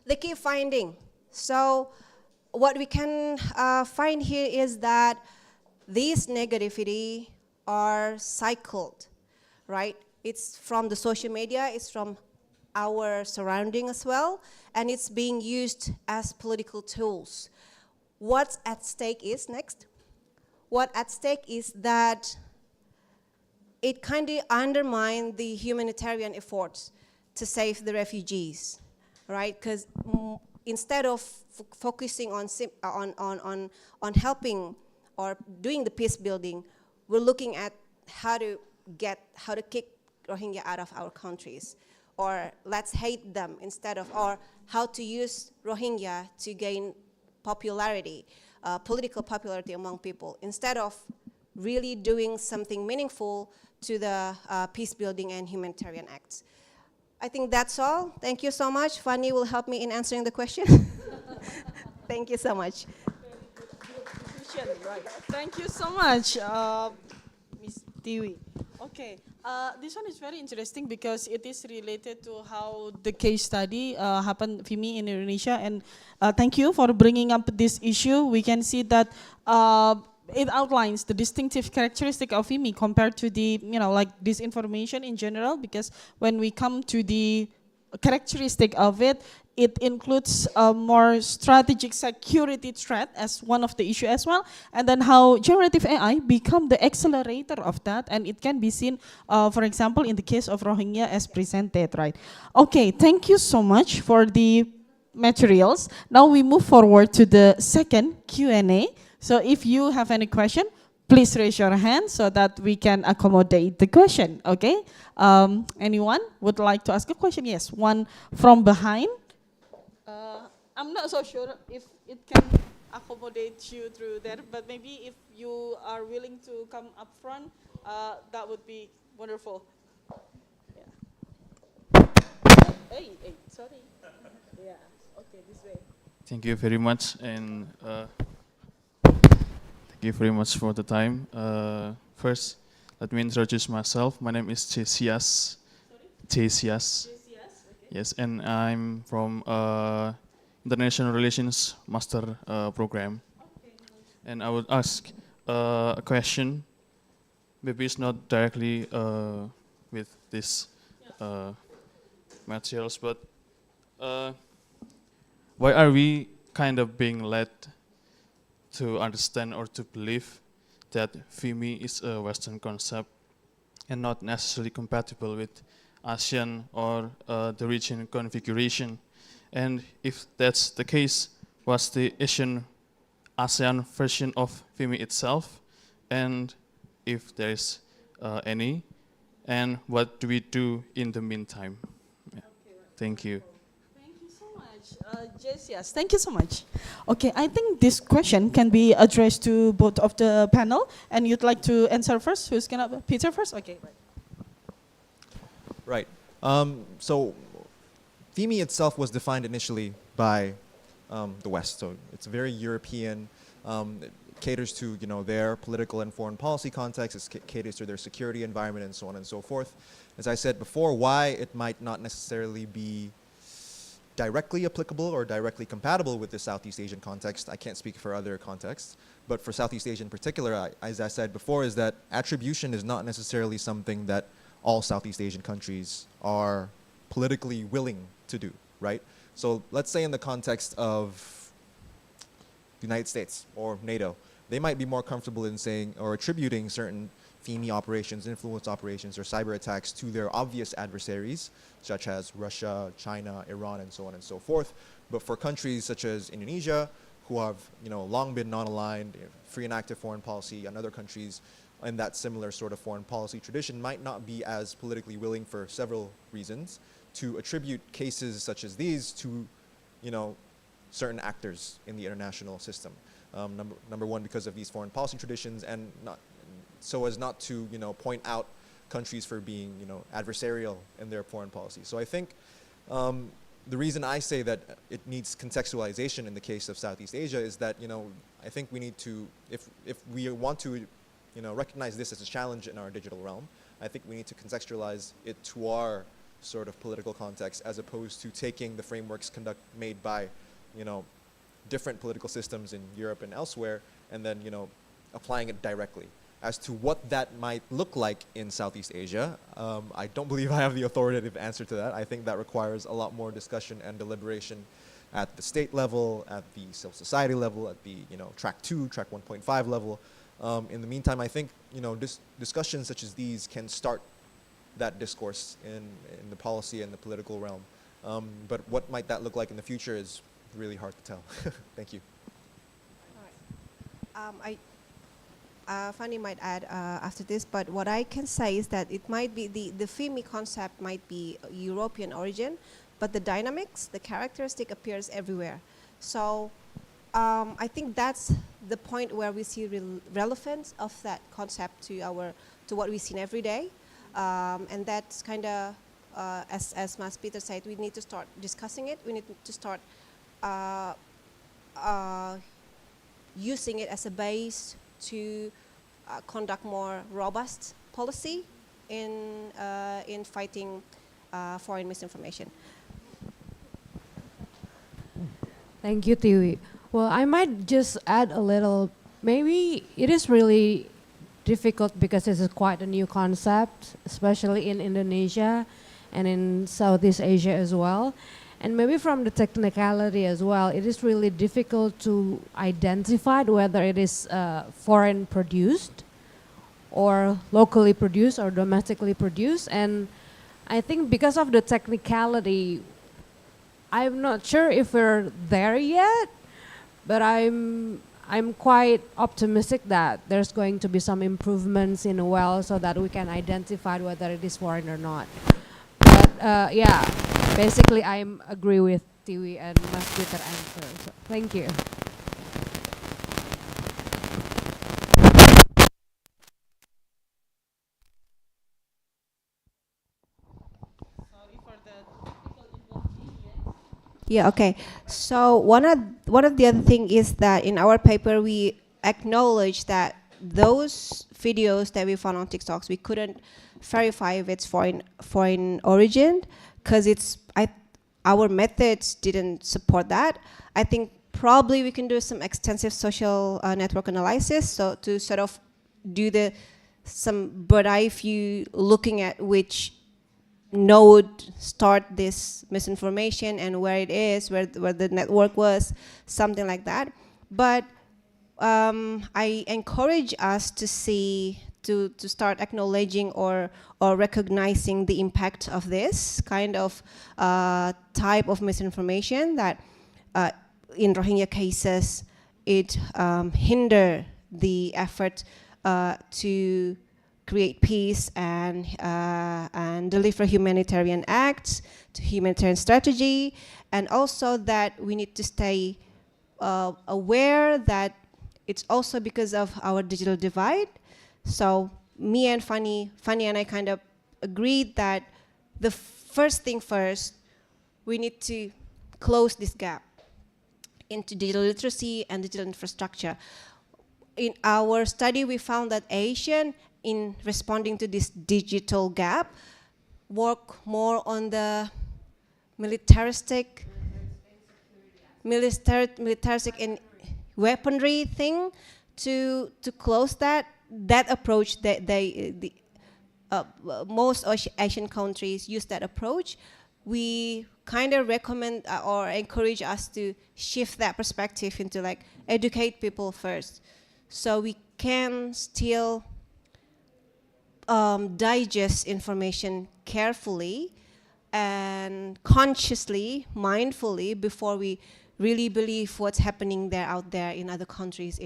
The key finding. So what we can find here is that these negativity are cycled, right? It's from the social media, it's from our surrounding as well, and it's being used as political tools. What's at stake is, next, what at stake is that it kind of undermines the humanitarian efforts to save the refugees, right? Because instead of focusing on helping or doing the peace building, we're looking at how to kick Rohingya out of our countries, or let's hate them instead of, or how to use Rohingya to gain popularity, political popularity among people, instead of really doing something meaningful to the peace building and humanitarian acts. I think that's all. Thank you so much. Fanny will help me in answering the question. Thank you so much. Right. Thank you so much, Ms. Tiwi. Okay, this one is very interesting because it is related to how the case study happened, FIMI in Indonesia, and thank you for bringing up this issue. We can see that it outlines the distinctive characteristic of FIMI compared to the, disinformation in general, because when we come to the characteristic of it, it includes a more strategic security threat as one of the issue as well, and then how generative AI become the accelerator of that, and it can be seen, for example, in the case of Rohingya as presented, right? Okay, thank you so much for the materials. Now we move forward to the second Q&A. So if you have any question, please raise your hand so that we can accommodate the question, okay? Anyone would like to ask a question? Yes, one from behind. I'm not so sure if it can accommodate you through there, but maybe if you are willing to come up front, that would be wonderful. Yeah. Hey, sorry. Yeah, okay, this way. Thank you very much, and thank you very much for the time. First, let me introduce myself. My name is Jesias. Jesias. Okay. Yes, and I'm from International Relations Master Program. Okay. And I would ask a question. Maybe it's not directly with this materials, but why are we kind of being led to understand or to believe that FIMI is a Western concept and not necessarily compatible with ASEAN or the region configuration? And if that's the case, what's the ASEAN version of FIMI itself? And if there is any, and what do we do in the meantime? Yeah. Okay, right. Thank you. Thank you so much. Jess, yes, thank you so much. Okay, I think this question can be addressed to both of the panel, and you'd like to answer first? Who's gonna, Peter first? Okay, right. Right. So FIMI itself was defined initially by the West. So it's very European. It caters to their political and foreign policy context. It caters to their security environment and so on and so forth. As I said before, why it might not necessarily be directly applicable or directly compatible with the Southeast Asian context, I can't speak for other contexts, but for Southeast Asia in particular, as I said before, is that attribution is not necessarily something that all Southeast Asian countries are politically willing to do, right? So let's say in the context of the United States or NATO, they might be more comfortable in saying or attributing certain FIMI operations, influence operations, or cyber attacks to their obvious adversaries, such as Russia, China, Iran, and so on and so forth. But for countries such as Indonesia, who have long been non-aligned, free and active foreign policy, and other countries in that similar sort of foreign policy tradition might not be as politically willing for several reasons to attribute cases such as these to, certain actors in the international system. Number one, because of these foreign policy traditions, and so as not to, point out countries for being, adversarial in their foreign policy. So I think the reason I say that it needs contextualization in the case of Southeast Asia is that, I think we need to, if we want to, recognize this as a challenge in our digital realm, I think we need to contextualize it to our sort of political context, as opposed to taking the frameworks made by, different political systems in Europe and elsewhere, and then, applying it directly. As to what that might look like in Southeast Asia, I don't believe I have the authoritative answer to that. I think that requires a lot more discussion and deliberation at the state level, at the civil society level, at the track 2, track 1.5 level. In the meantime, I think discussions such as these can start that discourse in the policy and the political realm. But what might that look like in the future is really hard to tell. Thank you. All right. Fanny might add after this, but what I can say is that it might be the FIMI concept might be European origin, but the dynamics, the characteristic appears everywhere. So I think that's the point where we see relevance of that concept to what we see every day, and that's kind of as Mas Peter said, we need to start discussing it. We need to start using it as a base to conduct more robust policy in fighting foreign misinformation. Thank you, Tiwi. Well, I might just add a little. Maybe it is really difficult because this is quite a new concept, especially in Indonesia and in Southeast Asia as well. And maybe from the technicality as well, it is really difficult to identify whether it is foreign produced or locally produced or domestically produced. And I think because of the technicality, I'm not sure if we're there yet, but I'm quite optimistic that there's going to be some improvements in a while so that we can identify whether it is foreign or not. But yeah, basically I agree with Tiwi and Mas Peter answer. So, thank you. Yeah, okay. So one of the other thing is that in our paper we acknowledge that those videos that we found on TikToks, we couldn't verify if it's foreign origin because our methods didn't support that. I think probably we can do some extensive social network analysis, so to sort of do some bird eye view, looking at which node start this misinformation and where it is, where the network was, something like that. But I encourage us to start acknowledging or recognizing the impact of this kind of type of misinformation that in Rohingya cases, it hinder the effort to create peace and deliver humanitarian acts, to humanitarian strategy, and also that we need to stay aware that it's also because of our digital divide. So me and Fanny and I kind of agreed that the first thing first, we need to close this gap into digital literacy and digital infrastructure. In our study, we found that Asian, in responding to this digital gap, work more on the militaristic and weaponry thing to close that approach. Most Asian countries use that approach. We kind of recommend or encourage us to shift that perspective into like educate people first, so we can still digest information carefully and consciously, mindfully, before we really believe what's happening out there in other countries,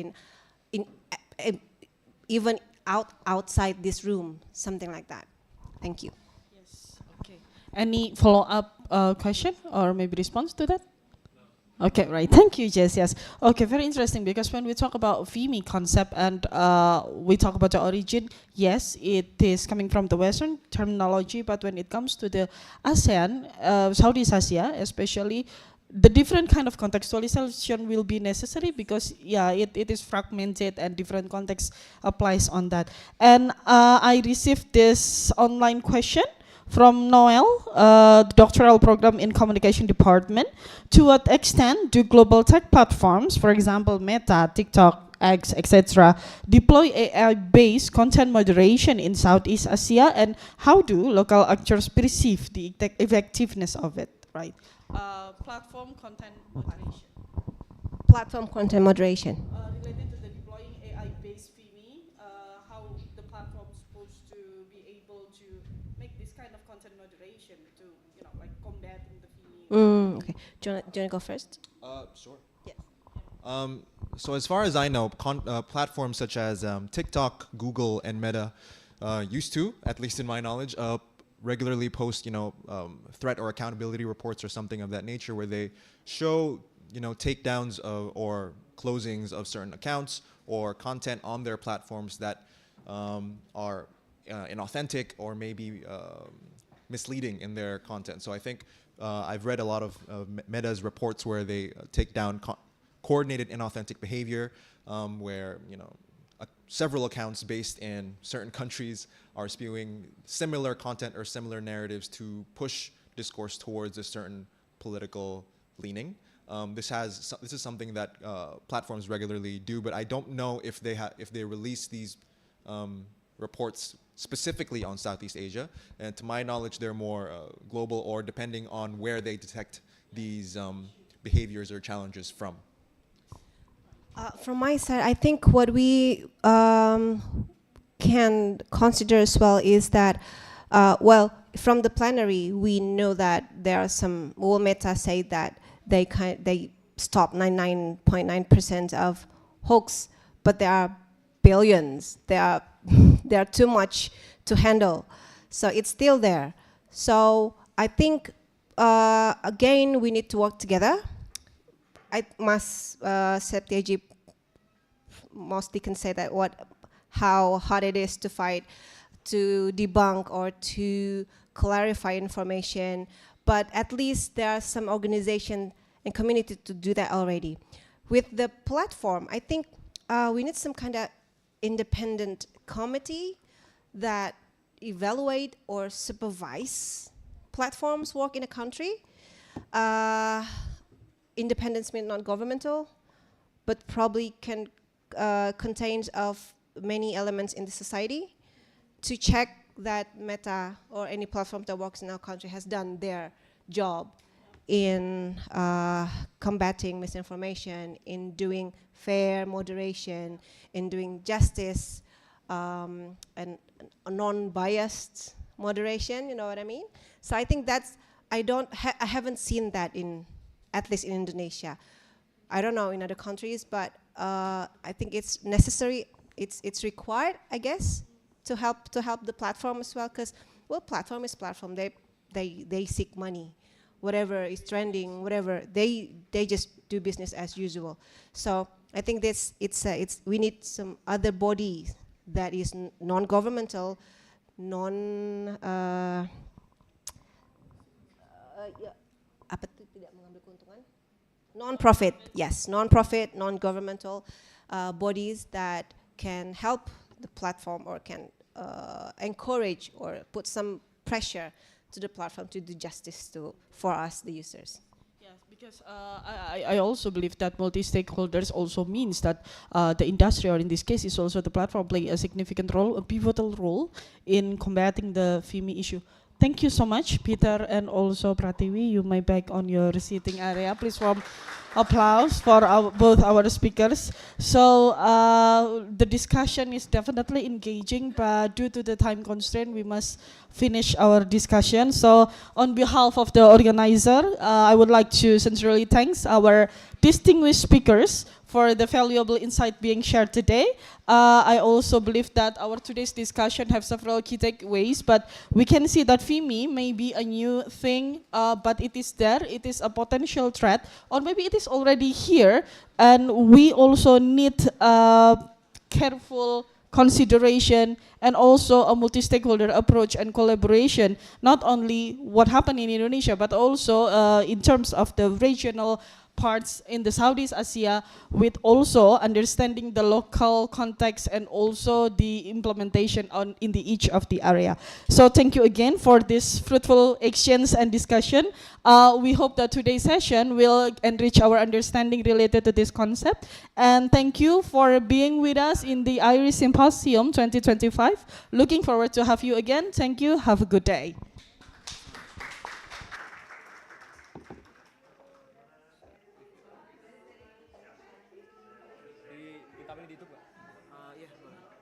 even outside this room, something like that. Thank you. Yes. Okay. Any follow-up question or maybe response to that? Okay, right. Thank you, Jess. Yes. Okay, very interesting, because when we talk about FIMI concept and we talk about the origin, yes, it is coming from the Western terminology, but when it comes to the ASEAN, Southeast Asia especially, the different kind of contextualization will be necessary, because yeah, it is fragmented and different context applies on that. And I received this online question from Noel, doctoral program in communication department. To what extent do global tech platforms, for example, Meta, TikTok, X, etc., deploy AI-based content moderation in Southeast Asia, and how do local actors perceive the effectiveness of it? Right. Platform content moderation. Platform content moderation. Related to the deploying AI-based FIMI, how the platform is supposed to be able to make this kind of content moderation to, like combating the FIMI. Okay. Do you want to go first? Sure. Yes. So as far as I know, platforms such as TikTok, Google, and Meta used to, at least in my knowledge, regularly post, threat or accountability reports or something of that nature, where they show, takedowns or closings of certain accounts or content on their platforms that are inauthentic or maybe misleading in their content. So I think I've read a lot of Meta's reports where they take down coordinated inauthentic behavior, where several accounts based in certain countries are spewing similar content or similar narratives to push discourse towards a certain political leaning. This is something that platforms regularly do, but I don't know if they release these reports specifically on Southeast Asia. And to my knowledge, they're more global, or depending on where they detect these behaviors or challenges from. From my side, I think what we can consider as well is that, from the plenary, we know that there are some. Meta say that they stop 99.9% of hoax, but there are billions. There are too much to handle, so it's still there. So I think again we need to work together. I must Septiaji mostly can say that how hard it is to fight, to debunk or to clarify information, but at least there are some organization and community to do that already. With the platform, I think we need some kind of independent committee that evaluate or supervise platforms work in a country. Independence means not governmental, but probably can contains of many elements in the society to check that Meta or any platform that works in our country has done their job in combating misinformation, in doing fair moderation, in doing justice and non-biased moderation. You know what I mean? So I think that's I haven't seen that at least in Indonesia. I don't know in other countries, but I think it's necessary. It's required, I guess, to help the platform as well, because well, platform is platform. They seek money, whatever is trending, whatever they just do business as usual. So I think this it's we need some other body that is non-governmental, apa tuh tidak mengambil keuntungan? Non-profit, yes, non-profit, non-governmental bodies that can help the platform or can encourage or put some pressure to the platform to do justice for us, the users. Yes, because I also believe that multi-stakeholders also means that the industry, or in this case is also the platform, play a significant role, a pivotal role in combating the FIMI issue. Thank you so much, Peter and also Pratiwi. You may back on your seating area. Please warm applause for both our speakers. So the discussion is definitely engaging, but due to the time constraint, we must finish our discussion. So on behalf of the organizer, I would like to sincerely thank our distinguished speakers for the valuable insight being shared today. I also believe that our today's discussion have several key takeaways, but we can see that FIMI may be a new thing, but it is there, it is a potential threat, or maybe it is already here, and we also need careful consideration and also a multi-stakeholder approach and collaboration, not only what happened in Indonesia, but also in terms of the regional parts in the Southeast Asia, with also understanding the local context and also the implementation in each of the area. So thank you again for this fruitful exchange and discussion. We hope that today's session will enrich our understanding related to this concept. And thank you for being with us in the IRIS Symposium 2025. Looking forward to have you again. Thank you. Have a good day. Di, di YouTube nggak? Iya, boleh.